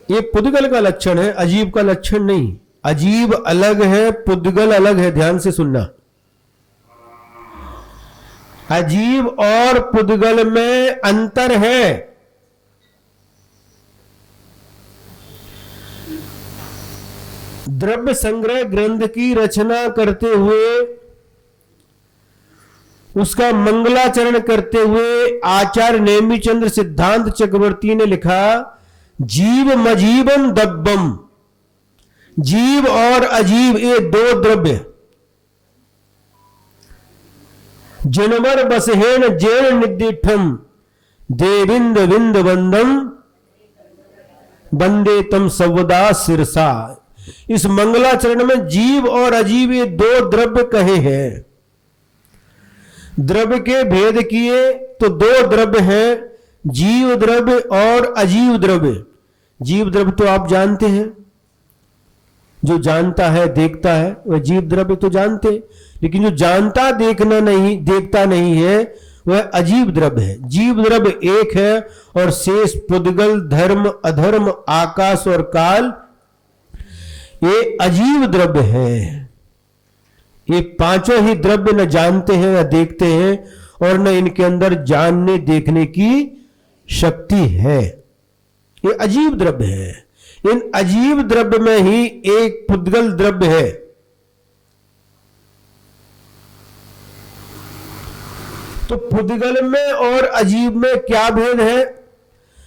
ये पुद्गल का लक्षण है, अजीब का लक्षण नहीं। अजीब अलग है, पुद्गल अलग है। ध्यान से सुनना, अजीब और पुद्गल में अंतर है। द्रव्य संग्रह ग्रंथ की रचना करते हुए, उसका मंगलाचरण करते हुए आचार्य नेमिचंद्र सिद्धांत चक्रवर्ती ने लिखा, जीव मजीबम दब्बम। जीव और अजीब ये दो द्रव्य, जिनवर बसहेन जेन निदिठम देविंद विंद बंदम बंदे तम सवदा सिरसा। इस मंगलाचरण में जीव और अजीब ये दो द्रव्य कहे हैं। द्रव्य के भेद किए तो दो द्रव्य हैं, जीव द्रव्य और अजीव द्रव्य। जीव द्रव्य तो आप जानते हैं, जो जानता है देखता है, वह जीव द्रव्य तो जानते, लेकिन जो जानता देखना नहीं देखता नहीं है वह अजीब द्रव्य है। जीव द्रव्य एक है और शेष पुद्गल धर्म अधर्म आकाश और काल ये अजीब द्रव्य है। ये पांचों ही द्रव्य न जानते हैं न देखते हैं और न इनके अंदर जानने देखने की शक्ति है। ये अजीब द्रव्य है। इन अजीब द्रव्य में ही एक पुद्गल द्रव्य है। तो पुद्गल में और अजीब में क्या भेद है?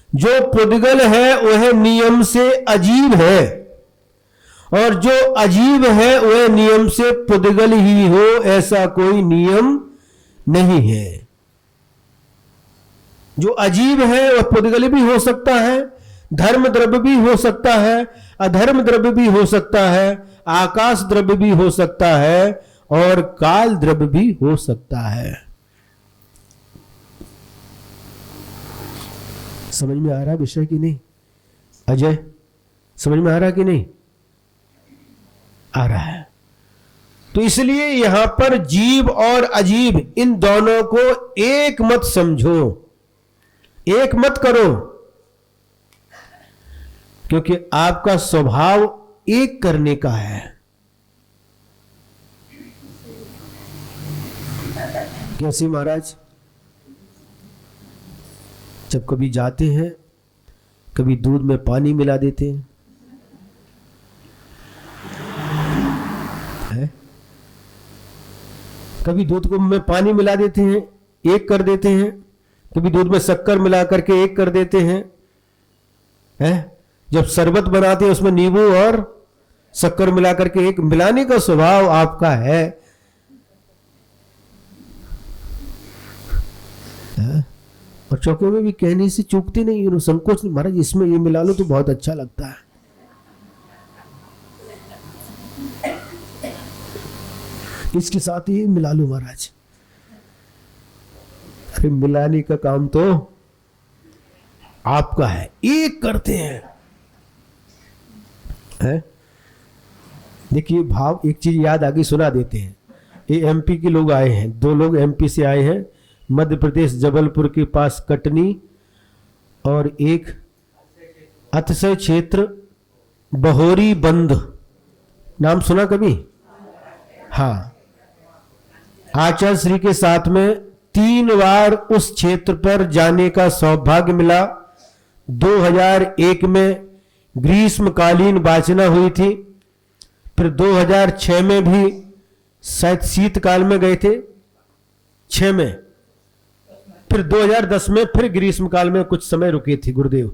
जो पुद्गल है वह नियम से अजीब है और जो अजीब है वह नियम से पुद्गल ही हो, ऐसा कोई नियम नहीं है। जो अजीब है वह पुद्गल भी हो सकता है, धर्म द्रव्य भी हो सकता है, अधर्म द्रव्य भी हो सकता है, आकाश द्रव्य भी हो सकता है और काल द्रव्य भी हो सकता है। समझ में आ रहा है विषय कि नहीं? अजय, समझ में आ रहा कि नहीं? आ रहा है। तो इसलिए यहां पर जीव और अजीब इन दोनों को एक मत समझो, एक मत करो, क्योंकि आपका स्वभाव एक करने का है। कैसे महाराज? जब कभी जाते हैं, कभी दूध में पानी मिला देते हैं, है? कभी दूध को में पानी मिला देते हैं, एक कर देते हैं, कभी दूध में शक्कर मिला करके एक कर देते हैं, है? जब शरबत बनाते हैं उसमें नींबू और शक्कर मिला करके एक मिलाने का स्वभाव आपका है, और चौके में भी कहने से चूकते नहीं, संकोच नहीं, महाराज इसमें ये मिला लो तो बहुत अच्छा लगता है। इसके साथ ये मिला लो महाराज। अरे मिलाने का काम तो आपका है, एक करते हैं, है? देखिए भाव, एक चीज याद आगे सुना देते हैं। ये एमपी के लोग आए हैं, 2 लोग एमपी से आए हैं, मध्य प्रदेश जबलपुर के पास कटनी, और एक अतिशय क्षेत्र बहोरी बंद, नाम सुना कभी? हाँ, आचार्य श्री के साथ में 3 बार उस क्षेत्र पर जाने का सौभाग्य मिला। 2001 में ग्रीष्मकालीन वाचना हुई थी, फिर 2006 में भी शायद शीतकाल में गए थे, 6 में, फिर 2010 में फिर ग्रीष्मकाल में कुछ समय रुके थे गुरुदेव।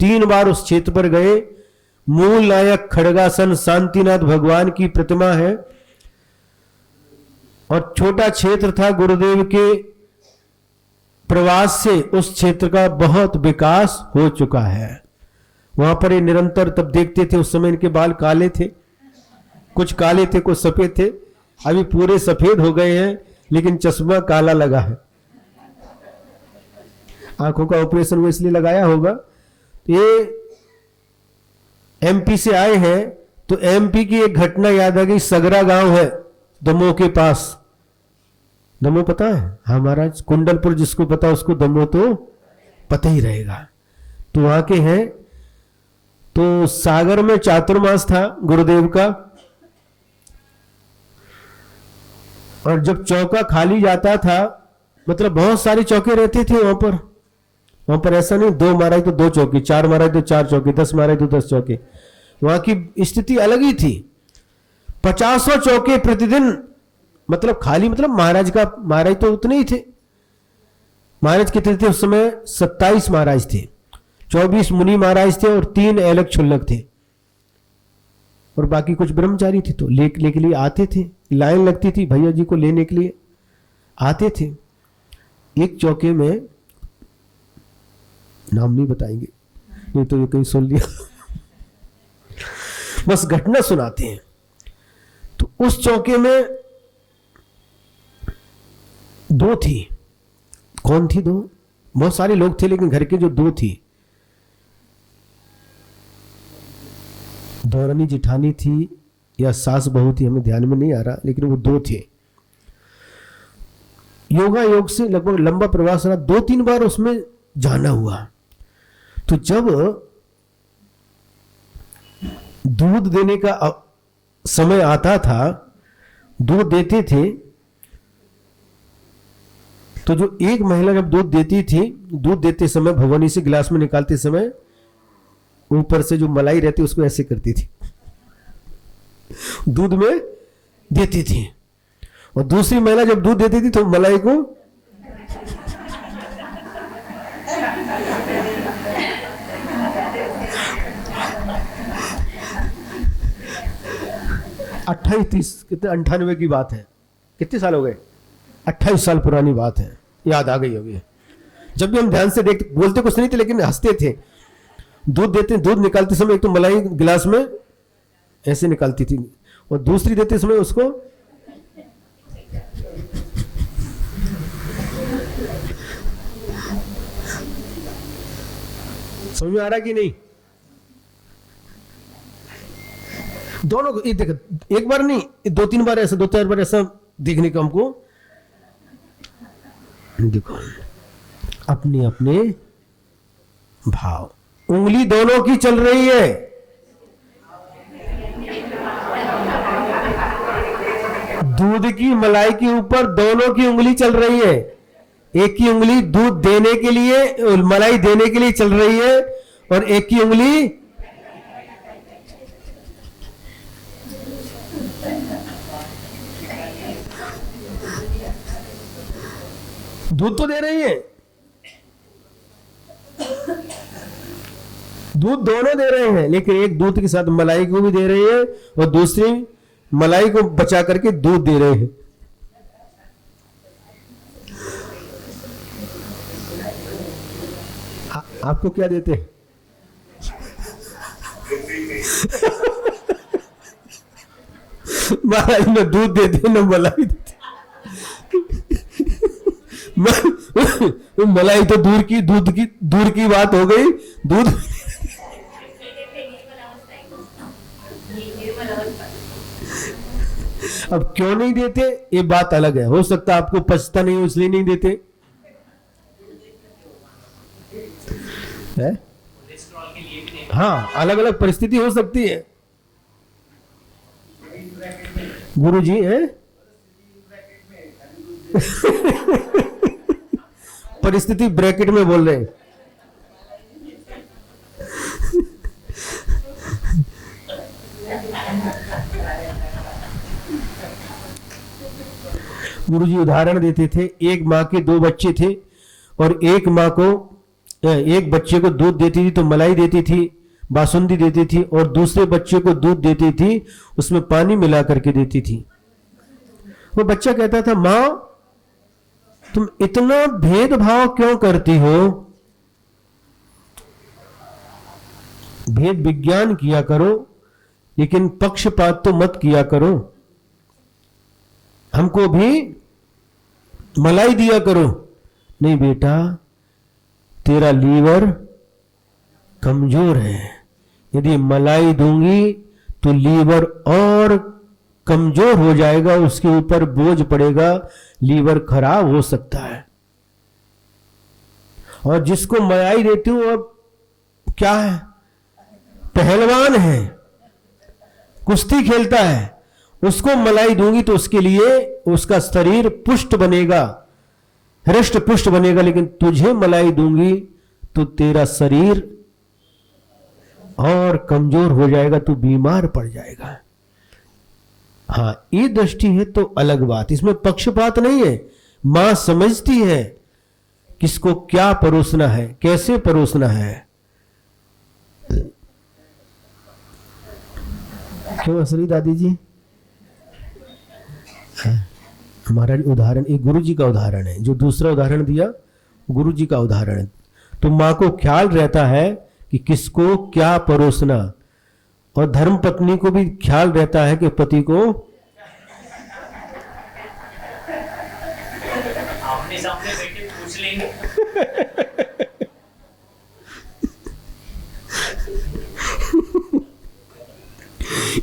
3 बार उस क्षेत्र पर गए। मूल नायक खड़गासन शांतिनाथ भगवान की प्रतिमा है, और छोटा क्षेत्र था। गुरुदेव के प्रवास से उस क्षेत्र का बहुत विकास हो चुका है। वहां पर ये निरंतर तब देखते थे, उस समय इनके बाल काले थे, कुछ काले थे कुछ सफेद थे, अभी पूरे सफेद हो गए हैं, लेकिन चश्मा काला लगा है। आंखों का ऑपरेशन वो इसलिए लगाया होगा। तो ये एमपी से आए हैं, तो एमपी की एक घटना याद आ गई। सगरा गांव है दमोह के पास, दमोह पता है? हाँ महाराज, कुंडलपुर जिसको पता उसको दमोह तो पता ही रहेगा। तो वहां के हैं, तो सागर में चातुर्मास था गुरुदेव का, और जब चौका खाली जाता था, मतलब बहुत सारे चौके रहते थे वहां पर। वहां पर ऐसा नहीं 2 महाराज तो 2 चौकी, 4 महाराज तो 4 चौकी, 10 महाराज तो 10 चौके। वहां की स्थिति अलग ही थी। 50 चौके प्रतिदिन, मतलब खाली, मतलब महाराज तो उतने ही थे। महाराज कितने थे उस समय? 27 महाराज थे, 24 मुनि महाराज थे और 3 अलग क्षुल्लक थे, और बाकी कुछ ब्रह्मचारी थे। तो लेने के लिए आते थे, लाइन लगती थी भैया जी को लेने के लिए आते थे। एक चौके में, नाम नहीं बताएंगे नहीं तो ये कहीं सुन लिया बस घटना सुनाते हैं। तो उस चौके में 2 थी। कौन थी 2? बहुत सारे लोग थे, लेकिन घर के जो 2 थी, दौरानी जिठानी थी या सास बहू थी, हमें ध्यान में नहीं आ रहा, लेकिन वो 2 थे। योगा योग से लगभग लंबा प्रवास रहा, 2-3 बार उसमें जाना हुआ। तो जब दूध देने का समय आता था, दूध देते थे, तो जो एक महिला जब दूध देती थी, दूध देते समय भगवानी से गिलास में निकालते समय ऊपर से जो मलाई रहती उसको ऐसे करती थी, दूध में देती थी। और दूसरी महिला जब दूध देती थी तो मलाई को अट्ठाईस 30 कितने 98 की बात है, कितने साल हो गए? 28 साल पुरानी बात है, याद आ गई होगी। जब भी हम ध्यान से देखते, बोलते कुछ नहीं थे लेकिन हंसते थे। दूध देते, दूध निकालते समय एक तो मलाई गिलास में ऐसे निकालती थी और दूसरी देते समय उसको समझ में आ रहा कि नहीं? दोनों को देख, एक बार नहीं, 2-3 बार ऐसा, 2-4 बार ऐसा देखने को हमको। देखो अपने अपने भाव, उंगली दोनों की चल रही है। दूध की मलाई के ऊपर दोनों की उंगली चल रही है। एक की उंगली दूध देने के लिए, मलाई देने के लिए चल रही है और एक की उंगली दूध तो दे रही है। दूध दोनों दे रहे हैं, लेकिन एक दूध के साथ मलाई को भी दे रही है और दूसरी मलाई को बचा करके दूध दे रहे हैं। आपको क्या देते हैं? महाराज न दूध देते न मलाई देते। मलाई तो दूर की बात हो गई। दूध अब क्यों नहीं देते ये बात अलग है। हो सकता है आपको पछता नहीं हो इसलिए नहीं देते है? हाँ, अलग अलग परिस्थिति हो सकती है। गुरु जी है परिस्थिति ब्रैकेट में बोल रहे हैं। गुरु जी उदाहरण देते थे, एक माँ के 2 बच्चे थे और एक माँ को, एक बच्चे को दूध देती थी तो मलाई देती थी, बासुंदी देती थी, और दूसरे बच्चे को दूध देती थी, उसमें पानी मिला करके देती थी। वो बच्चा कहता था, माँ तुम इतना भेदभाव क्यों करती हो? भेद विज्ञान किया करो लेकिन पक्षपात तो मत किया करो। हमको भी मलाई दिया करो। नहीं बेटा, तेरा लीवर कमजोर है, यदि मलाई दूंगी तो लीवर और कमजोर हो जाएगा, उसके ऊपर बोझ पड़ेगा, लीवर खराब हो सकता है। और जिसको मलाई देती हूं अब क्या है, पहलवान है, कुश्ती खेलता है, उसको मलाई दूंगी तो उसके लिए उसका शरीर पुष्ट बनेगा, हृष्ट पुष्ट बनेगा, लेकिन तुझे मलाई दूंगी तो तेरा शरीर और कमजोर हो जाएगा, तू बीमार पड़ जाएगा। हाँ, ये दृष्टि है तो अलग बात, इसमें पक्षपात नहीं है। मां समझती है किसको क्या परोसना है, कैसे परोसना है। क्यों असली दादी जी? हमारा उदाहरण एक गुरु जी का उदाहरण है, जो दूसरा उदाहरण दिया गुरु जी का उदाहरण है। तो मां को ख्याल रहता है कि किसको क्या परोसना, और धर्म पत्नी को भी ख्याल रहता है कि पति को आमने सामने बैठे पूछ लेंगे।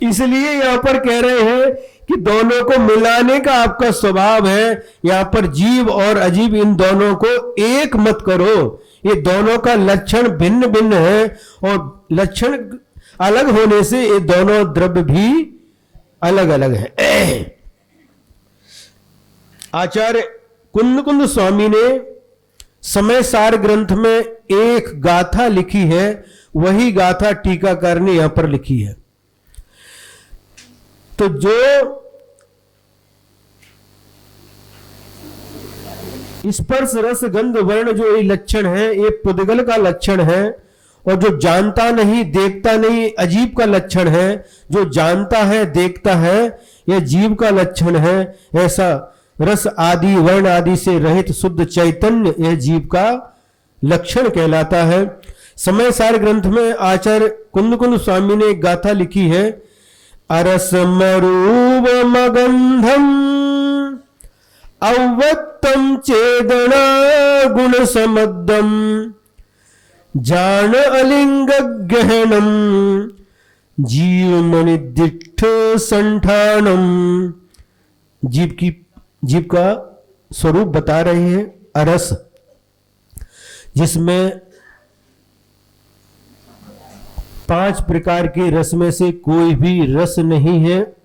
इसलिए यहां पर कह रहे हैं कि दोनों को मिलाने का आपका स्वभाव है। यहां पर जीव और अजीब इन दोनों को एक मत करो। ये दोनों का लक्षण भिन्न भिन्न है और लक्षण अलग होने से ये दोनों द्रव्य भी अलग अलग है। आचार्य कुंद स्वामी ने समय सार ग्रंथ में एक गाथा लिखी है, वही गाथा टीकाकार ने यहां पर लिखी है। तो जो स्पर्श रस गंध वर्ण जो ये लक्षण है, ये पुद्गल का लक्षण है, और जो जानता नहीं देखता नहीं अजीब का लक्षण है। जो जानता है देखता है यह जीव का लक्षण है। ऐसा रस आदि वर्ण आदि से रहित शुद्ध चैतन्य यह जीव का लक्षण कहलाता है। समय सार ग्रंथ में आचार्य कुंद कुंद स्वामी ने एक गाथा लिखी है, अरस मरूप मगंधम अवत्तम चेदना गुण समद्दम जान अलिंग गहनम जीव मणिदिष्ठ संठानम। जीव का स्वरूप बता रहे हैं अरस, जिसमें 5 प्रकार के रस में से कोई भी रस नहीं है।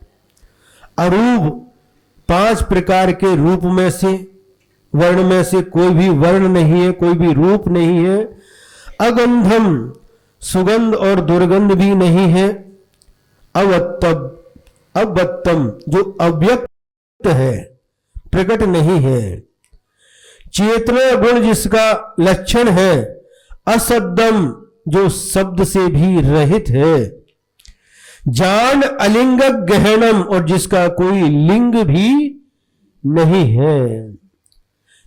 अरूप 5 प्रकार के रूप में से, वर्ण में से कोई भी वर्ण नहीं है, कोई भी रूप नहीं है। अगंधम सुगंध और दुर्गंध भी नहीं है। अवत्तम जो अव्यक्त है, प्रकट नहीं है। चेतना गुण जिसका लक्षण है। असद्दम जो शब्द से भी रहित है। जान अलिंग गहनम और जिसका कोई लिंग भी नहीं है।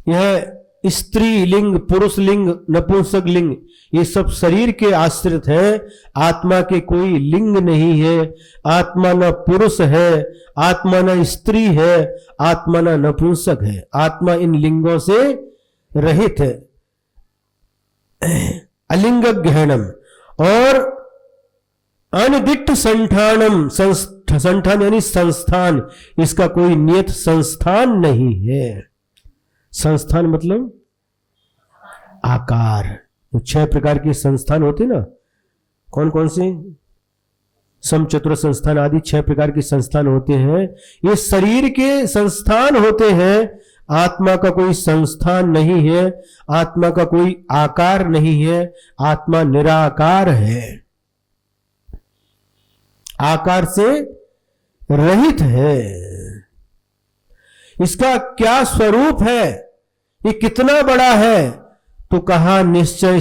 यह स्त्री लिंग, पुरुष लिंग, नपुंसक लिंग ये सब शरीर के आश्रित है। आत्मा के कोई लिंग नहीं है। आत्मा न पुरुष है, आत्मा न स्त्री है, आत्मा न नपुंसक है। आत्मा इन लिंगों से रहित है। अलिंग गहनम और अनिदिष्ट संठानम, संठान यानी संस्थान, इसका कोई नियत संस्थान नहीं है। संस्थान मतलब आकार। तो 6 प्रकार के संस्थान होते ना, कौन कौन से? समचतुर संस्थान आदि 6 प्रकार के संस्थान होते हैं। ये शरीर के संस्थान होते हैं। आत्मा का कोई संस्थान नहीं है, आत्मा का कोई आकार नहीं है। आत्मा निराकार है, आकार से रहित है। इसका क्या स्वरूप है, ये कितना बड़ा है? तो कहा निश्चय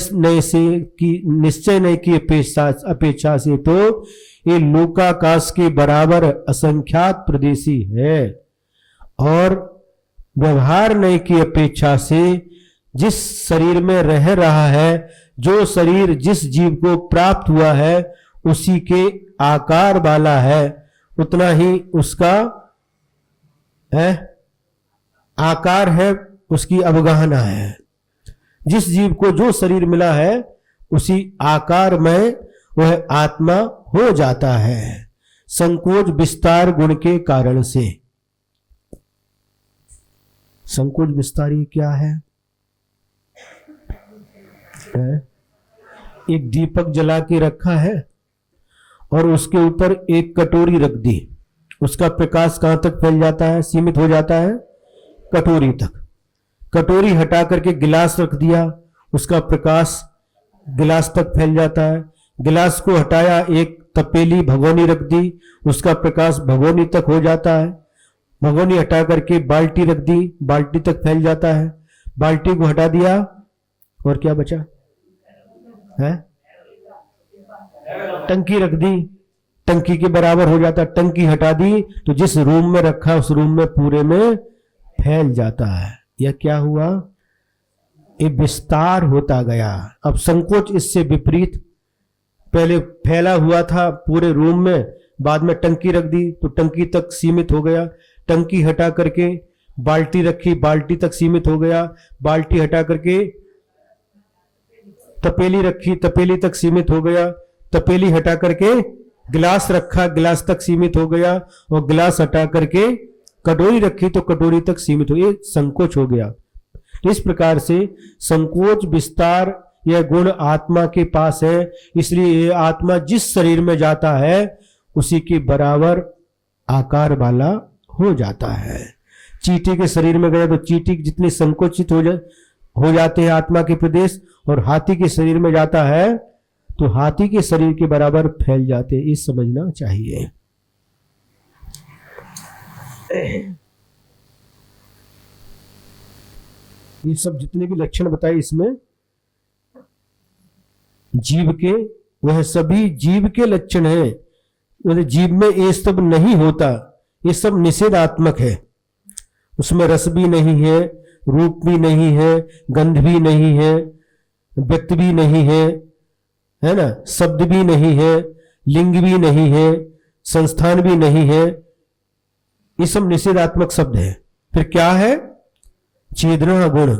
नहीं की अपेक्षा से तो ये लोकाकाश के बराबर असंख्यात प्रदेशी है। और व्यवहार नहीं की अपेक्षा से जिस शरीर में रह रहा है, जो शरीर जिस जीव को प्राप्त हुआ है उसी के आकार वाला है, उतना ही उसका है आकार है, उसकी अवगाहना है। जिस जीव को जो शरीर मिला है उसी आकार में वह आत्मा हो जाता है, संकोच विस्तार गुण के कारण से। संकोच विस्तार ये क्या है? एक दीपक जला के रखा है और उसके ऊपर एक कटोरी रख दी, उसका प्रकाश कहां तक फैल जाता है? सीमित हो जाता है कटोरी तक। कटोरी हटा करके गिलास रख दिया, उसका प्रकाश गिलास तक फैल जाता है। गिलास को हटाया, एक तपेली भगोनी रख दी, उसका प्रकाश भगोनी तक हो जाता है। भगोनी हटा करके बाल्टी रख दी, बाल्टी तक फैल जाता है। बाल्टी को हटा दिया और क्या बचा है? टंकी रख दी, टंकी के बराबर हो जाता है। टंकी हटा दी तो जिस रूम में रखा उस रूम में पूरे में फैल जाता है। यह क्या हुआ? ये विस्तार होता गया। अब संकोच इससे विपरीत, पहले फैला हुआ था पूरे रूम में, बाद में टंकी रख दी तो टंकी तक सीमित हो गया। टंकी हटा करके बाल्टी रखी, बाल्टी तक सीमित हो गया। बाल्टी हटा करके तपेली रखी, तपेली तक सीमित हो गया। तपेली हटा करके गिलास रखा, गिलास तक सीमित हो गया। और गिलास हटा करके कटोरी रखी तो कटोरी तक सीमित हो, ये संकोच हो गया। इस प्रकार से संकोच विस्तार यह गुण आत्मा के पास है। इसलिए ये आत्मा जिस शरीर में जाता है उसी के बराबर आकार वाला हो जाता है। चींटी के शरीर में गया तो चींटी जितनी संकोचित हो जाते हैं आत्मा के प्रदेश, और हाथी के शरीर में जाता है तो हाथी के शरीर के बराबर फैल जाते हैं। ये समझना चाहिए। ये सब जितने भी लक्षण बताए इसमें जीव के, वह सभी जीव के लक्षण है। जीव में ये सब नहीं होता, ये सब निषेधात्मक है। उसमें रस भी नहीं है, रूप भी नहीं है, गंध भी नहीं है, व्यक्त भी नहीं है ना, शब्द भी नहीं है, लिंग भी नहीं है, संस्थान भी नहीं है। ये सब निषेधात्मक शब्द है। फिर क्या है? चेतना गुण।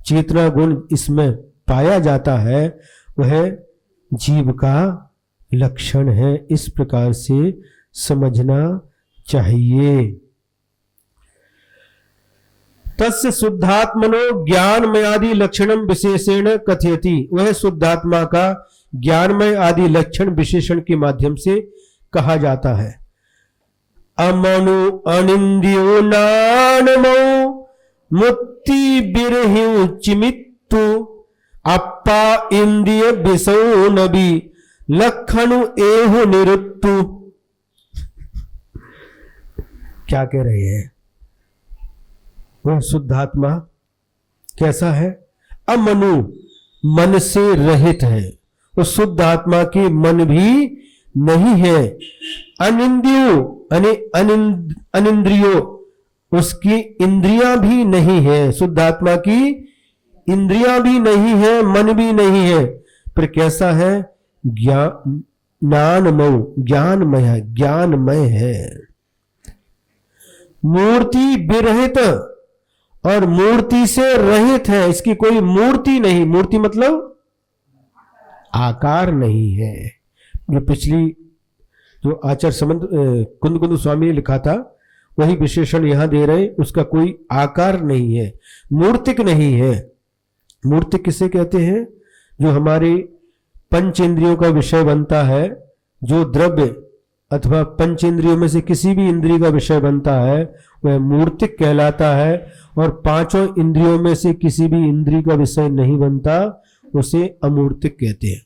चेतना गुण इसमें पाया जाता है, वह जीव का लक्षण है। इस प्रकार से समझना चाहिए। तस्य शुद्धात्मनो ज्ञानमय आदि लक्षणम विशेषण कथयति। वह शुद्धात्मा का ज्ञानमय आदि लक्षण विशेषण के माध्यम से कहा जाता है। अमनु अनिंद्यो नानमो मुक्ति बिरहिउ चिमित्तु अप्पा इंद्रिय बिसौ नबी लक्षणु एहु निरुत्तु। क्या कह रहे हैं? वह शुद्धात्मा कैसा है? अमनु, मन से रहित है। उस शुद्ध आत्मा के मन भी नहीं है। अनिंद्रियो अनिंद्रियो, उसकी इंद्रियां भी नहीं है। शुद्ध आत्मा की इंद्रियां भी नहीं है, मन भी नहीं है। फिर कैसा है? ज्ञानमय है। मूर्ति विरहित, और मूर्ति से रहित है। इसकी कोई मूर्ति नहीं। मूर्ति मतलब आकार नहीं है। ये पिछली जो आचार्य समंत कुंद स्वामी ने लिखा था, वही विशेषण यहां दे रहे। उसका कोई आकार नहीं है, मूर्तिक नहीं है। मूर्तिक किसे कहते हैं? जो हमारे पंच इंद्रियों का विषय बनता है, जो द्रव्य अथवा पंच इंद्रियों में से किसी भी इंद्रिय का विषय बनता है, वह मूर्तिक कहलाता है। और पांचों इंद्रियों में से किसी भी इंद्रिय का विषय नहीं बनता, उसे अमूर्तिक कहते हैं।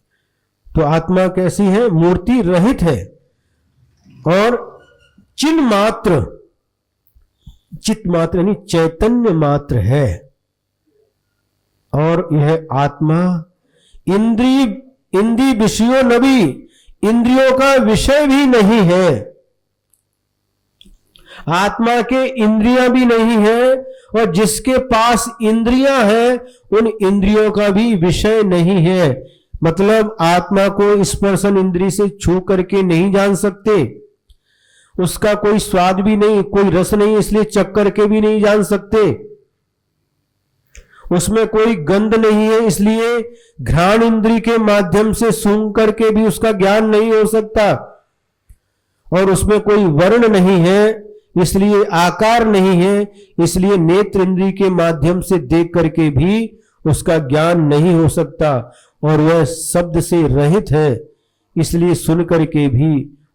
तो आत्मा कैसी है? मूर्ति रहित है और चिन्ह मात्र, चित मात्र यानी चैतन्य मात्र है। और यह आत्मा इंद्रिय विषयों नबी, इंद्रियों का विषय भी नहीं है। आत्मा के इंद्रियां भी नहीं है, और जिसके पास इंद्रियां हैं उन इंद्रियों का भी विषय नहीं है। मतलब आत्मा को स्पर्शन इंद्रिय से छू करके नहीं जान सकते, उसका कोई स्वाद भी नहीं, कोई रस नहीं, इसलिए चख करके भी नहीं जान सकते। उसमें कोई गंध नहीं है, इसलिए घ्राण इंद्रिय के माध्यम से सूंघ करके भी उसका ज्ञान नहीं हो सकता। और उसमें कोई वर्ण नहीं है, इसलिए आकार नहीं है, इसलिए नेत्र इंद्रिय के माध्यम से देख करके भी उसका ज्ञान नहीं हो सकता। और वह शब्द से रहित है, इसलिए सुन करके भी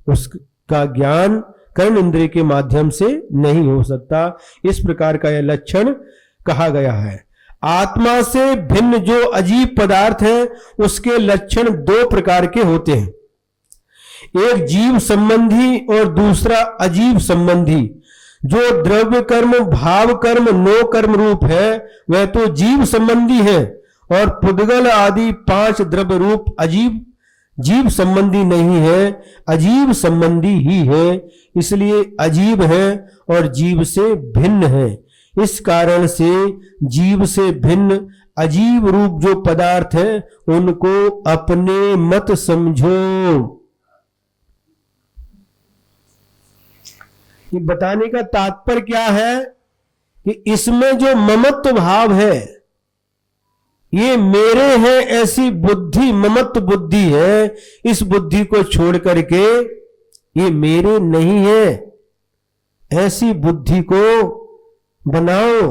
उसका ज्ञान कर्ण इंद्रिय के माध्यम से नहीं हो सकता। इस प्रकार का यह लक्षण कहा गया है। आत्मा से भिन्न जो अजीब पदार्थ है, उसके लक्षण दो प्रकार के होते हैं। एक जीव संबंधी और दूसरा अजीव संबंधी। जो द्रव्य कर्म, भाव कर्म, नो कर्म रूप है, वह तो जीव संबंधी है। और पुद्गल आदि 5 द्रव्य रूप अजीव जीव संबंधी नहीं है, अजीव संबंधी ही है। इसलिए अजीब है और जीव से भिन्न है। इस कारण से जीव से भिन्न अजीब रूप जो पदार्थ है, उनको अपने मत समझो। ये बताने का तात्पर्य क्या है कि इसमें जो ममत्व भाव है, ये मेरे हैं ऐसी बुद्धि, ममत्व बुद्धि है। इस बुद्धि को छोड़ करके ये मेरे नहीं है, ऐसी बुद्धि को बनाओ।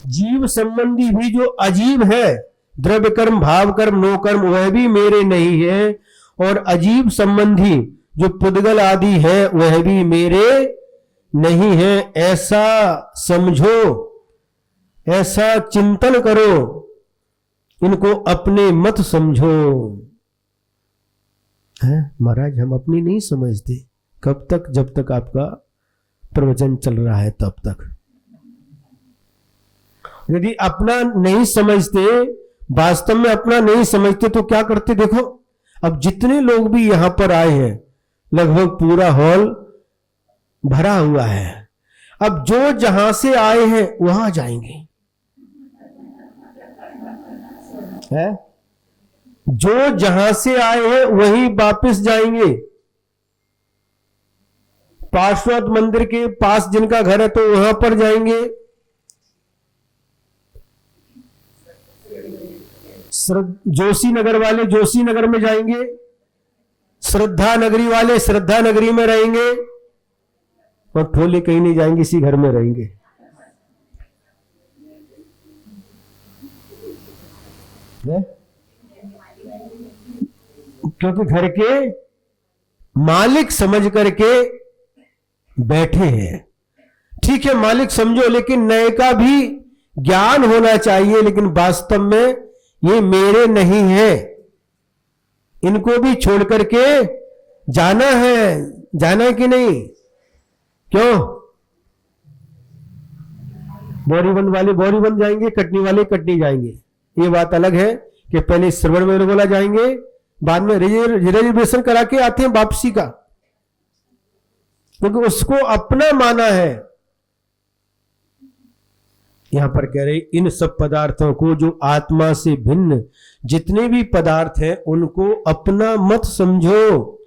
जीव संबंधी भी जो अजीब है, द्रव्य कर्म, भाव कर्म, नो कर्म, वह भी मेरे नहीं है। और अजीब संबंधी जो पुद्गल आदि है, वह भी मेरे नहीं है। ऐसा समझो, ऐसा चिंतन करो, इनको अपने मत समझो। है महाराज, हम अपनी नहीं समझते। कब तक? जब तक आपका प्रवचन चल रहा है तब तक। यदि अपना नहीं समझते, वास्तव में अपना नहीं समझते, तो क्या करते? देखो, अब जितने लोग भी यहां पर आए हैं, लगभग पूरा हॉल भरा हुआ है। अब जो जहां से आए हैं वहां जाएंगे, है? जो जहां से आए हैं वहीं वापस जाएंगे। पार्श्वनाथ मंदिर के पास जिनका घर है तो वहां पर जाएंगे। जोशी नगर वाले जोशी नगर में जाएंगे, श्रद्धा नगरी वाले श्रद्धा नगरी में रहेंगे, और ठोले कहीं नहीं जाएंगे, इसी घर में रहेंगे। क्योंकि घर के मालिक समझ करके बैठे हैं। ठीक है, मालिक समझो, लेकिन नए का भी ज्ञान होना चाहिए। लेकिन वास्तव में ये मेरे नहीं है, इनको भी छोड़ करके जाना है कि नहीं? क्यों? बोरीबंद वाले बोरीबंद जाएंगे, कटनी वाले कटनी जाएंगे। ये बात अलग है कि पहले श्रवण बेलगोला जाएंगे, बाद में रिजर्वेशन करा के आते हैं वापसी का, क्योंकि उसको अपना माना है। यहां पर कह रहे इन सब पदार्थों को, जो आत्मा से भिन्न जितने भी पदार्थ हैं, उनको अपना मत समझो,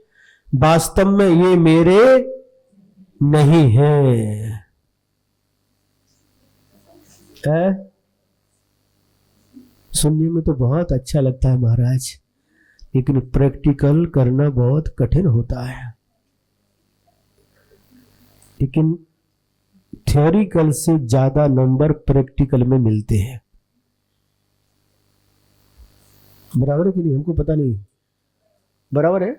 वास्तव में ये मेरे नहीं है। सुनने में तो बहुत अच्छा लगता है महाराज, लेकिन प्रैक्टिकल करना बहुत कठिन होता है। लेकिन थ्योरिकल से ज्यादा नंबर प्रैक्टिकल में मिलते हैं। बराबर है कि नहीं? हमको पता नहीं, बराबर है?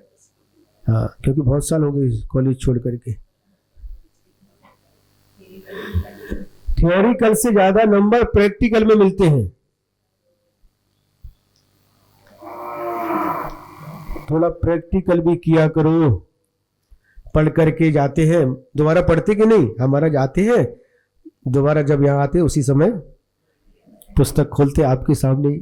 हाँ, क्योंकि बहुत साल हो गए कॉलेज छोड़ करके। थ्योरिकल से ज्यादा नंबर प्रैक्टिकल में मिलते हैं। थोड़ा प्रैक्टिकल भी किया करो। पढ़ करके जाते हैं, दोबारा पढ़ते कि नहीं? हमारा जाते हैं दोबारा, जब यहां आते उसी समय पुस्तक खोलते आपके सामने।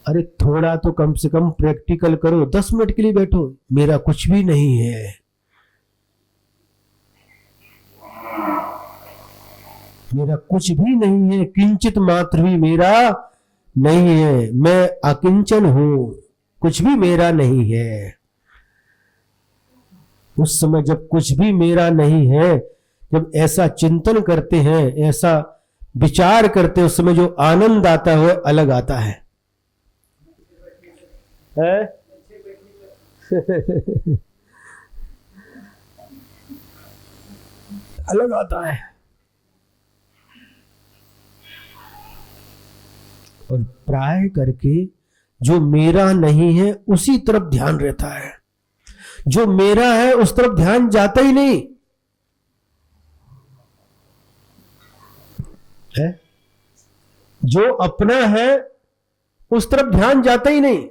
अरे थोड़ा तो कम से कम प्रैक्टिकल करो, 10 मिनट के लिए बैठो। मेरा कुछ भी नहीं है, मेरा कुछ भी नहीं है, किंचित मात्र भी मेरा नहीं है, मैं अकिंचन हूं, कुछ भी मेरा नहीं है। उस समय जब कुछ भी मेरा नहीं है, जब ऐसा चिंतन करते हैं, ऐसा विचार करते हैं, उस समय जो आनंद आता है वो अलग आता है, अलग आता है। और प्राय करके जो मेरा नहीं है उसी तरफ ध्यान रहता है, जो मेरा है उस तरफ ध्यान जाता ही नहीं है। जो अपना है उस तरफ ध्यान जाता ही नहीं।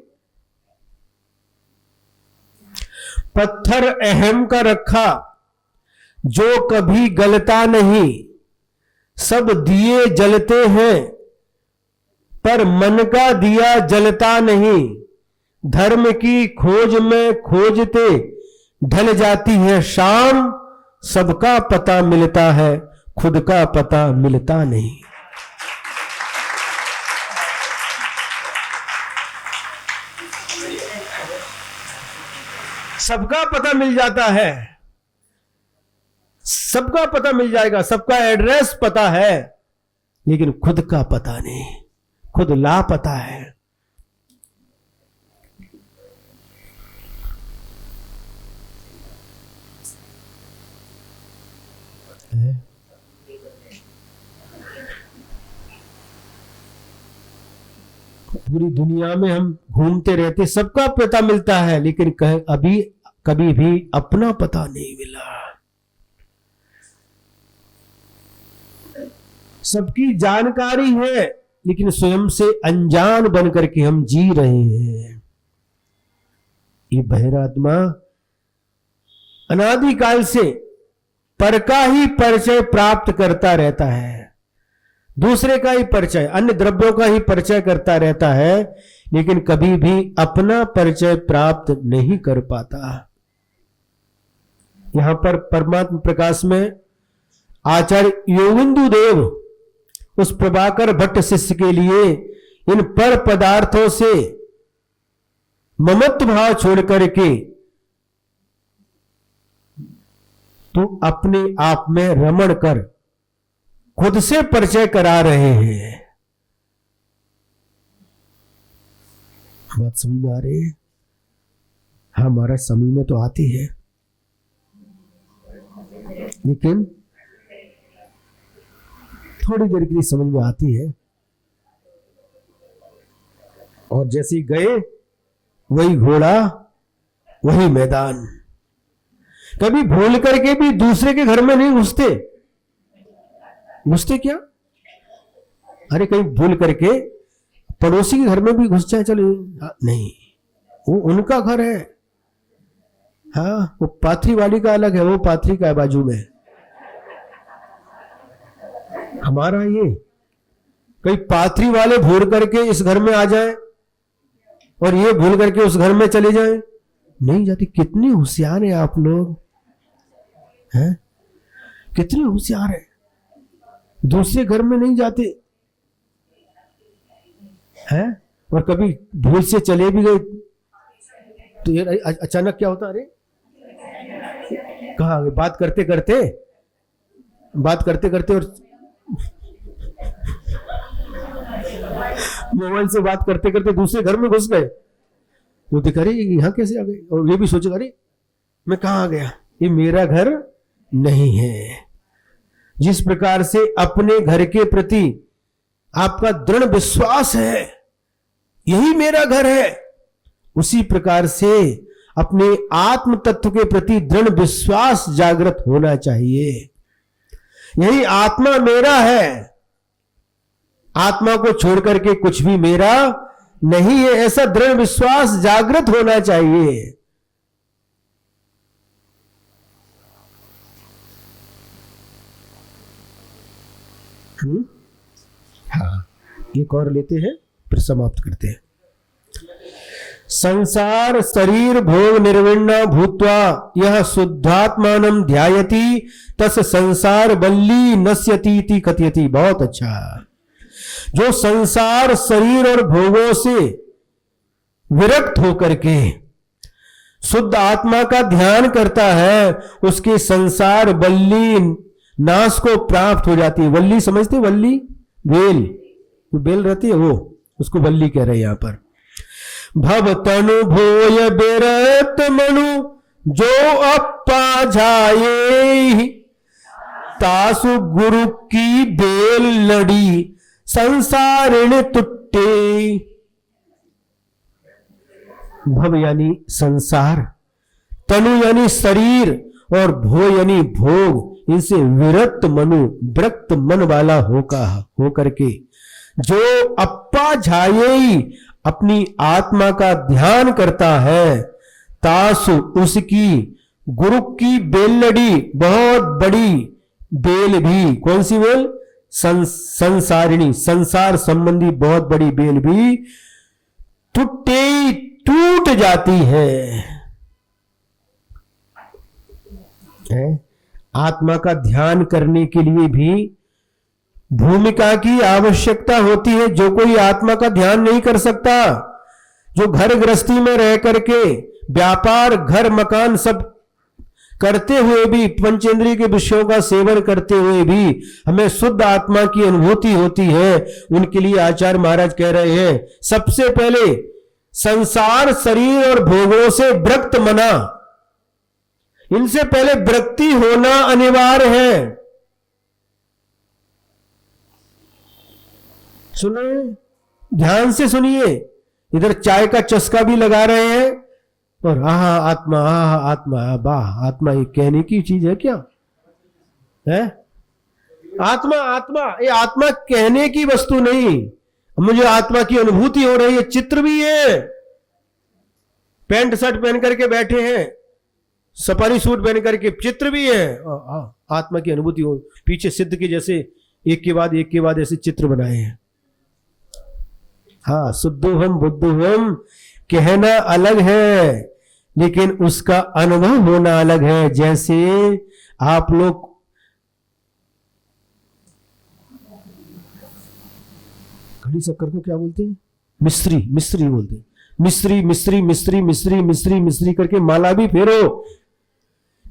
पत्थर अहम का रखा जो कभी गलता नहीं, सब दिए जलते हैं पर मन का दिया जलता नहीं। धर्म की खोज में खोजते ढल जाती है शाम, सबका पता मिलता है खुद का पता मिलता नहीं। सबका पता मिल जाता है, सबका पता मिल जाएगा, सबका एड्रेस पता है, लेकिन खुद का पता नहीं, खुद लापता है। पूरी दुनिया में हम घूमते रहते, सबका पता मिलता है, लेकिन अभी कभी भी अपना पता नहीं मिला। सबकी जानकारी है, लेकिन स्वयं से अनजान बन करके हम जी रहे हैं। ये बहिरात्मा अनादिकाल से पर का ही परिचय प्राप्त करता रहता है। दूसरे का ही परिचय, अन्य द्रव्यों का ही परिचय करता रहता है, लेकिन कभी भी अपना परिचय प्राप्त नहीं कर पाता। यहां पर परमात्म प्रकाश में आचार्य योगिंदु देव उस प्रभाकर भट्ट शिष्य के लिए इन पर पदार्थों से ममत्व भाव छोड़ करके तो अपने आप में रमण कर खुद से परिचय करा रहे हैं। बात समझ में आ रही है? हाँ महाराज, समझ में तो आती है, लेकिन थोड़ी देर के लिए समझ में आती है, और जैसे गए वही घोड़ा वही मैदान। कभी भूल करके भी दूसरे के घर में नहीं घुसते। घुसते क्या? अरे कहीं भूल करके पड़ोसी के घर में भी घुस जाए, चलो नहीं, वो उनका घर है। हाँ, वो पाथरी वाली का अलग है, वो पाथरी का है बाजू में, हमारा ये। कहीं पाथरी वाले भूल करके इस घर में आ जाए और ये भूल करके उस घर में चले जाए, नहीं जाती। कितनी होशियार है आप लोग हैं, कितने होशियार है, दूसरे घर में नहीं जाते हैं। और कभी भूल से चले भी गए तो ये अचानक क्या होता, अरे कहाँ गए? बात करते करते और मोबाइल से बात करते करते दूसरे घर में घुस गए। वो देख, अरे यहां कैसे आ गए? और ये भी सोचे, अरे मैं कहां आ गया, ये मेरा घर नहीं है। जिस प्रकार से अपने घर के प्रति आपका दृढ़ विश्वास है यही मेरा घर है, उसी प्रकार से अपने आत्म तत्व के प्रति दृढ़ विश्वास जागृत होना चाहिए। यही आत्मा मेरा है, आत्मा को छोड़ करके कुछ भी मेरा नहीं है, ऐसा दृढ़ विश्वास जागृत होना चाहिए। हाँ, एक और लेते हैं फिर समाप्त करते हैं। संसार शरीर भोग निर्विण्ण भूत्वा यह शुद्धात्मानं ध्यायति तस् संसार बल्ली नश्यतीति कथयति। बहुत अच्छा। जो संसार शरीर और भोगों से विरक्त होकर के शुद्ध आत्मा का ध्यान करता है, उसके संसार बल्ली नाश को प्राप्त हो जाती है। वल्ली समझते? वल्ली बेल, जो बेल रहती है वो, उसको वल्ली कह रहे हैं यहां पर। भव तनु भोय बेरत मनु जो अपा जाए तासु गुरु की बेल लड़ी संसारिण तुट्टे। भव यानी संसार, तनु यानी शरीर, और भो यानी भोग। इनसे विरक्त मनु, विरक्त मन वाला होकर के जो अपा झाये अपनी आत्मा का ध्यान करता है, तासु उसकी गुरु की बेलड़ी, बहुत बड़ी बेल भी। कौन सी बेल? संसारिणी, संसार संबंधी बहुत बड़ी बेल भी टूट जाती है। आत्मा का ध्यान करने के लिए भी भूमिका की आवश्यकता होती है। जो कोई आत्मा का ध्यान नहीं कर सकता, जो घर गृहस्थी में रह करके व्यापार, घर मकान सब करते हुए भी, पंचेंद्रिय के विषयों का सेवन करते हुए भी हमें शुद्ध आत्मा की अनुभूति होती है, उनके लिए आचार्य महाराज कह रहे हैं, सबसे पहले संसार शरीर और भोगों से विरक्त मना, इनसे पहले विरक्ति होना अनिवार्य है। सुनिए, ध्यान से सुनिए। इधर चाय का चस्का भी लगा रहे हैं और आत्मा, आत्मा, वाह आत्मा, ये कहने की चीज है क्या है? आत्मा, आत्मा, ये आत्मा कहने की वस्तु नहीं। मुझे आत्मा की अनुभूति हो रही है, चित्र भी है। पैंट शर्ट पहन करके बैठे हैं, सफारी सूट पहन करके, चित्र भी है। आत्मा की अनुभूति हो, पीछे सिद्ध के जैसे एक के बाद ऐसे चित्र बनाए हैं। हाँ, शुद्धोहम बुद्धोहम कहना अलग है, लेकिन उसका अनुभव होना अलग है। जैसे आप लोग खड़ी शक्कर को क्या बोलते हैं? मिश्री बोलते हैं। मिश्री करके माला भी फेरो,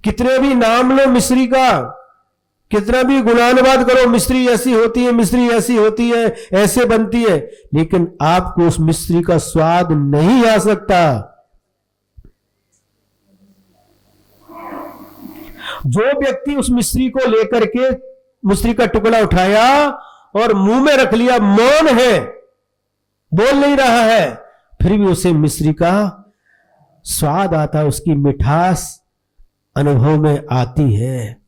कितने भी नाम लो मिश्री का, कितना भी गुणानुवाद करो, मिश्री ऐसी होती है, मिश्री ऐसी होती है, ऐसे बनती है, लेकिन आपको उस मिश्री का स्वाद नहीं आ सकता। जो व्यक्ति उस मिश्री को लेकर के मिश्री का टुकड़ा उठाया और मुंह में रख लिया, मौन है, बोल नहीं रहा है, फिर भी उसे मिश्री का स्वाद आता है, उसकी मिठास अनुभव में आती है।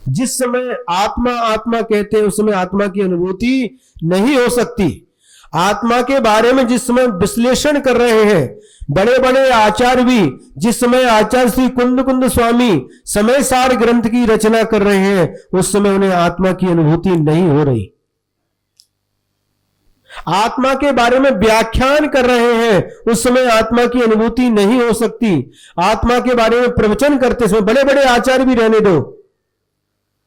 जिस समय आत्मा आत्मा कहते हैं उस समय आत्मा की अनुभूति नहीं हो सकती। आत्मा के बारे में जिस समय विश्लेषण कर रहे हैं बड़े बड़े आचार्य भी, जिस समय आचार्य श्री कुंद स्वामी समय सार ग्रंथ की रचना कर रहे हैं, उस समय उन्हें आत्मा की अनुभूति नहीं हो रही। आत्मा के बारे में व्याख्यान कर रहे हैं, उस समय आत्मा की अनुभूति नहीं हो सकती। आत्मा के बारे में प्रवचन करते समय बड़े बड़े आचार्य भी रहने दो,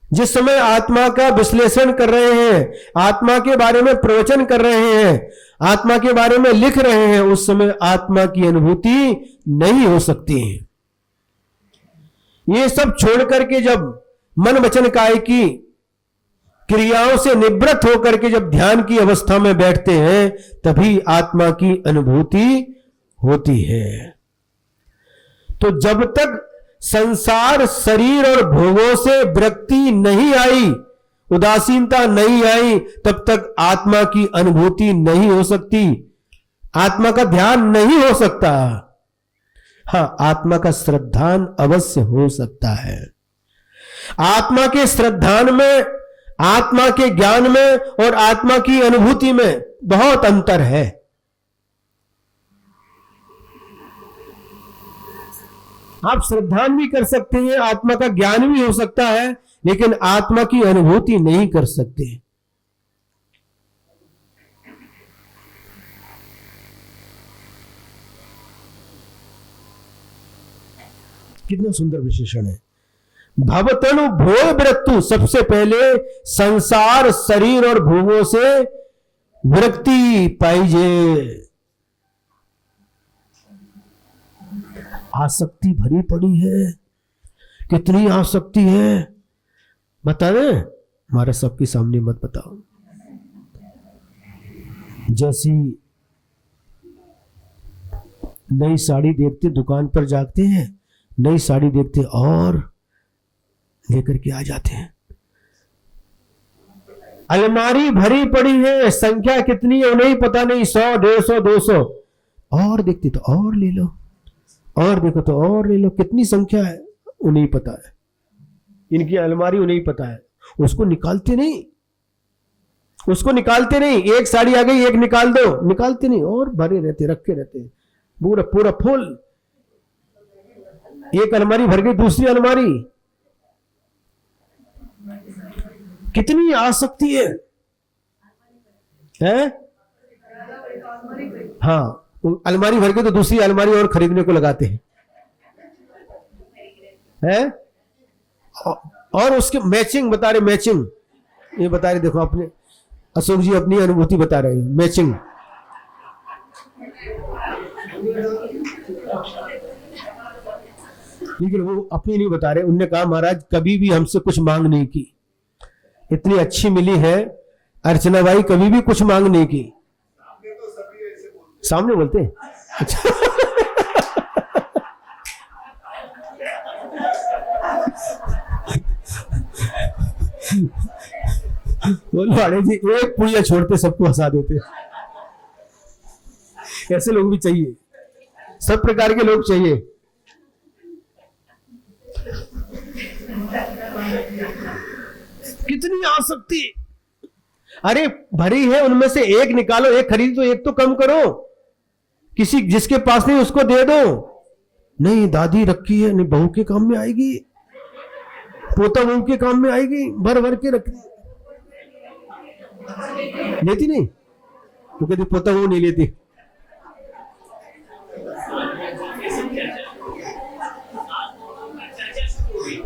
जिस समय आत्मा का विश्लेषण कर रहे हैं, आत्मा के बारे में प्रवचन कर रहे हैं, आत्मा के बारे में लिख रहे हैं, उस समय आत्मा की अनुभूति नहीं हो सकती है। ये सब छोड़ करके जब मन वचन काया की क्रियाओं से निवृत्त होकर के जब ध्यान की अवस्था में बैठते हैं, तभी आत्मा की अनुभूति होती है। तो जब तक संसार शरीर और भोगों से विरक्ति नहीं आई, उदासीनता नहीं आई, तब तक आत्मा की अनुभूति नहीं हो सकती, आत्मा का ध्यान नहीं हो सकता। हां, आत्मा का श्रद्धान अवश्य हो सकता है। आत्मा के श्रद्धान में, आत्मा के ज्ञान में और आत्मा की अनुभूति में बहुत अंतर है। आप श्रद्धान भी कर सकते हैं, आत्मा का ज्ञान भी हो सकता है, लेकिन आत्मा की अनुभूति नहीं कर सकते। कितना सुंदर विशेषण है। भवतनु भोग विरक्तु, सबसे पहले संसार शरीर और भोगों से विरक्ति पाइजे। आसक्ति भरी पड़ी है, कितनी आसक्ति है बता दें? हमारे सबके सामने मत बताओ। जैसी नई साड़ी देखते दुकान पर जाते हैं, नई साड़ी देखते और लेकर के आ जाते हैं। अलमारी भरी पड़ी है, संख्या कितनी है उन्हें पता नहीं, 100 150 200, और देखते तो और ले लो, और देखो तो और ले लो, कितनी संख्या है उन्हें पता है, इनकी अलमारी उन्हें पता है। उसको निकालते नहीं, एक साड़ी आ गई एक निकाल दो, निकालते नहीं, और भरे रहते, रखे रहते, पूरा पूरा फुल। एक अलमारी भर गई, दूसरी अलमारी। कितनी आसक्ति है? हाँ, अलमारी भर के तो दूसरी अलमारी और खरीदने को लगाते हैं, और उसके मैचिंग बता रहे, मैचिंग ये बता रहे। देखो अपने अशोक जी अपनी अनुभूति बता रहे हैं, मैचिंग। लेकिन वो अपनी नहीं बता रहे। उनने कहा महाराज कभी भी हमसे कुछ मांग नहीं की, इतनी अच्छी मिली है अर्चना भाई, कभी भी कुछ मांग नहीं की। सामने बोलते हैं? अच्छा। बोलो अरे जी, एक पुड़िया छोड़ते सबको हंसा देते। ऐसे लोग भी चाहिए, सब प्रकार के लोग चाहिए। कितनी आसक्ति, अरे भरी है उनमें से एक निकालो, एक खरीद तो एक तो कम करो, किसी जिसके पास नहीं उसको दे दो। नहीं दादी रखी है, नहीं बहू के काम में आएगी, पोता बहू के काम में आएगी, भर भर के रखती। लेती नहीं, वो कहती पोता बहू नहीं लेती।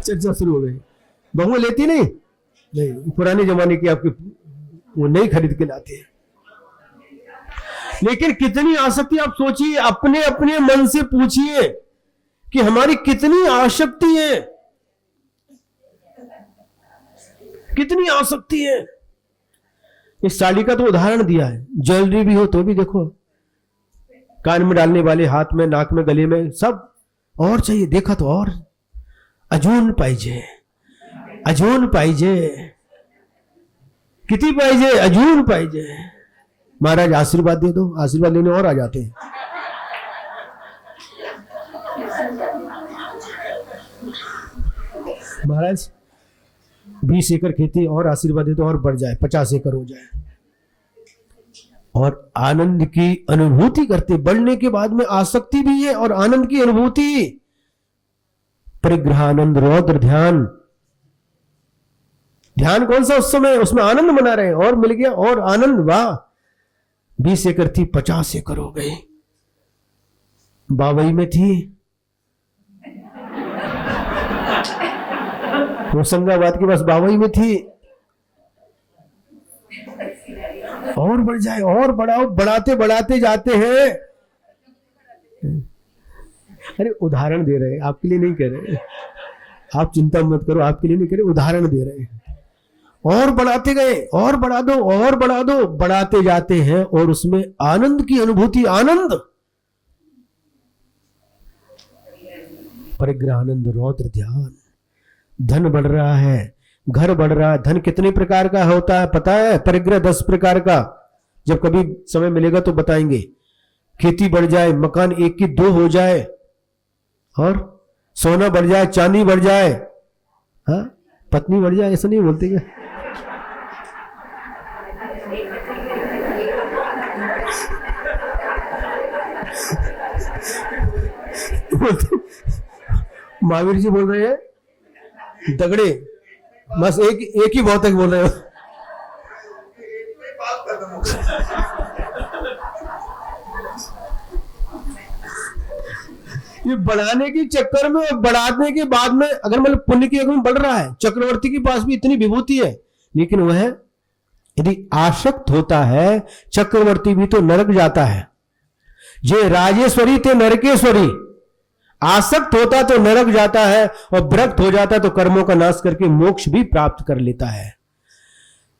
चर्चा शुरू हो गई। बहू लेती नहीं, नहीं, पुराने जमाने की आपके वो नहीं खरीद के लाते हैं। लेकिन कितनी आसक्ति, आप सोचिए, अपने अपने मन से पूछिए कि हमारी कितनी आसक्ति है, कितनी आसक्ति है। इस साड़ी का तो उदाहरण दिया है, ज्वेलरी भी हो तो भी देखो, कान में डालने वाले, हाथ में, नाक में, गले में, सब और चाहिए। देखा तो और अजून पाहिजे, अजून पाहिजे, किती पाहिजे, अजून पाहिजे। महाराज आशीर्वाद दे दो, आशीर्वाद लेने और आ जाते हैं। महाराज 20 एकड़ खेती और आशीर्वाद दे दो और बढ़ जाए, 50 एकड़ हो जाए। और आनंद की अनुभूति करते, बढ़ने के बाद में आसक्ति भी है और आनंद की अनुभूति। परिग्रह, आनंद, रौद्र, ध्यान। ध्यान कौन सा उस समय, उसमें आनंद मना रहे हैं और मिल गया और आनंद। वाह, 20 एकड़ थी 50 एकड़ हो गई। बावई में थी, होशंगाबाद के पास बावई में थी, और बढ़ जाए, और बढ़ाओ, बढ़ाते बढ़ाते जाते हैं। अरे उदाहरण दे रहे हैं, आपके लिए नहीं कह रहे, आप चिंता मत करो, आपके लिए नहीं कह रहे, उदाहरण दे रहे हैं। और बढ़ाते गए, और बढ़ा दो, और बढ़ा दो, बढ़ाते जाते हैं और उसमें आनंद की अनुभूति। आनंद, परिग्रह, आनंद, रौद्र, ध्यान। धन बढ़ रहा है, घर बढ़ रहा है। धन कितने प्रकार का होता है पता है? परिग्रह 10 प्रकार का। जब कभी समय मिलेगा तो बताएंगे। खेती बढ़ जाए, मकान 1 की 2 हो जाए, और सोना बढ़ जाए, चांदी बढ़ जाए, हाँ, पत्नी बढ़ जाए, ऐसा नहीं बोलते क्या? महावीर जी बोल रहे हैं दगड़े, बस एक ही बहुत तक बोल रहे हो। ये बढ़ाने के चक्कर में, बढ़ाने के बाद में अगर मतलब पुण्य की अगर बढ़ रहा है, चक्रवर्ती के पास भी इतनी विभूति है, लेकिन वह यदि आसक्त होता है, चक्रवर्ती भी तो नरक जाता है। जे राजेश्वरी थे नरकेश्वरी, आसक्त होता तो नरक जाता है, और विरक्त हो जाता तो कर्मों का नाश करके मोक्ष भी प्राप्त कर लेता है।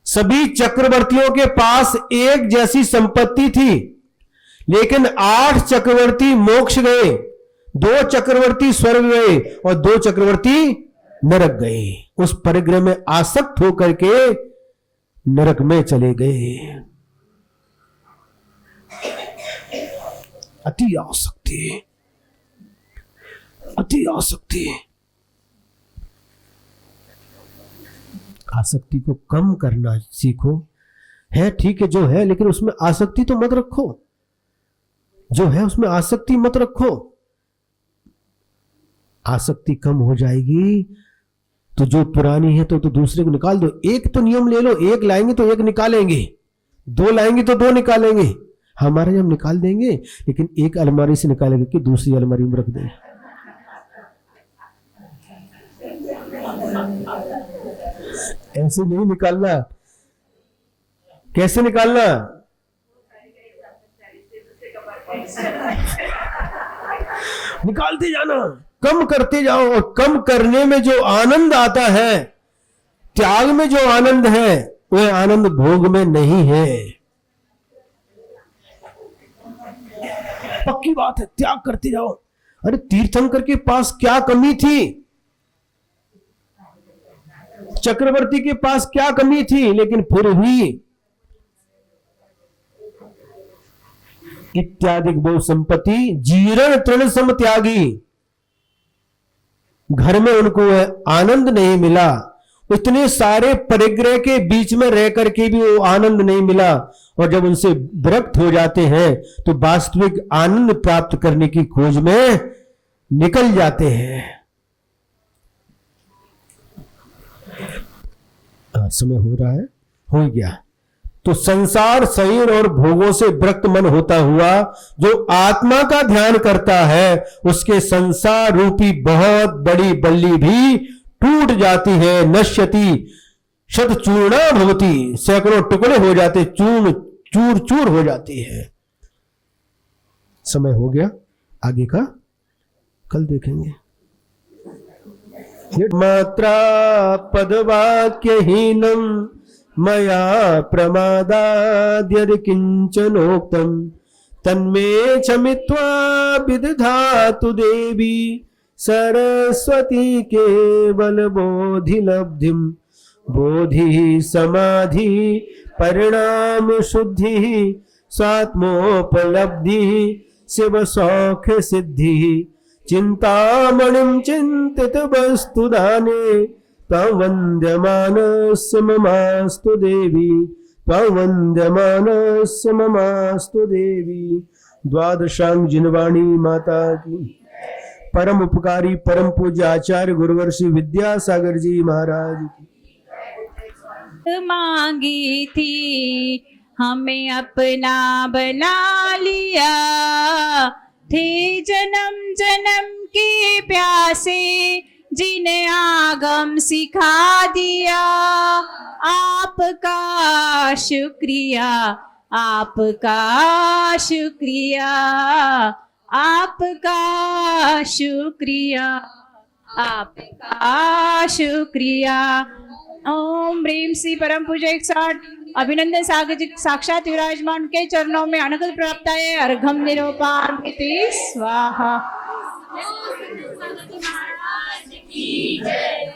सभी चक्रवर्तियों के पास एक जैसी संपत्ति थी, लेकिन 8 चक्रवर्ती मोक्ष गए, 2 चक्रवर्ती स्वर्ग गए और 2 चक्रवर्ती नरक गए। उस परिग्रह में आसक्त होकर के नरक में चले गए। अति आसक्ति, अति आसक्ति। आसक्ति को कम करना सीखो। है ठीक है जो है, लेकिन उसमें आसक्ति तो मत रखो। जो है उसमें आसक्ति मत रखो। आसक्ति कम हो जाएगी तो जो पुरानी है तो दूसरे को निकाल दो। एक तो नियम ले लो, एक लाएंगे तो एक निकालेंगे, 2 लाएंगे तो 2 निकालेंगे। हमारे हम निकाल देंगे, लेकिन एक अलमारी से निकालेंगे कि दूसरी अलमारी में रख देंगे। ऐसे नहीं निकालना। कैसे निकालना? निकालते जाना, कम करते जाओ। और कम करने में जो आनंद आता है, त्याग में जो आनंद है, वह आनंद भोग में नहीं है। पक्की बात है, त्याग करते जाओ। अरे तीर्थंकर के पास क्या कमी थी? चक्रवर्ती के पास क्या कमी थी? लेकिन फिर भी इत्यादि बहु संपत्ति जीर्ण तृण सम त्यागी। घर में उनको आनंद नहीं मिला, इतने सारे परिग्रह के बीच में रह करके भी वो आनंद नहीं मिला। और जब उनसे विरक्त हो जाते हैं तो वास्तविक आनंद प्राप्त करने की खोज में निकल जाते हैं। हाँ, समय हो रहा है, हो गया। तो संसार शरीर और भोगों से विरक्त मन होता हुआ जो आत्मा का ध्यान करता है, उसके संसार रूपी बहुत बड़ी बल्ली भी टूट जाती है। नश्यति शतचूर्णा भवति, सैकड़ों टुकड़े हो जाते, चूर चूर चूर हो जाती है। समय हो गया, आगे का कल देखेंगे। मात्रा पदवाक्यहीनम मया प्रमादाद्यदि किंचनोक्तम तन्मे क्षमित्वा विदधातु देवी सरस्वती केवल बोधि लब्धिम। बोधि समाधि परिणाम शुद्धि स्वात्मोपलब्धि शिव सौख्य सिद्धि। चिंतामणिं चिंतित वस्तु दाने त्ववन्द्यमानस्य ममास्तु देवी। त्ववन्द्यमानस्य ममास्तु देवी। द्वादशांग जिनवाणी माता की। परम उपकारी परम पूज्य आचार्य गुरुवर्षि विद्यासागर जी महाराज की। मांगी थी हमें अपना बना लिया, थे जन्म जन्म के प्यासे जिन्हें आगम सिखा दिया। आपका शुक्रिया, आपका शुक्रिया, आपका शुक्रिया, आपका शुक्रिया। ओम ह्रीम श्री परम पूज्य 108 अभिनंदन सागर जी साक्षात विराजमान के चरणों में अनगल प्राप्त है। अर्घम निरोपान स्वाहा। की जय।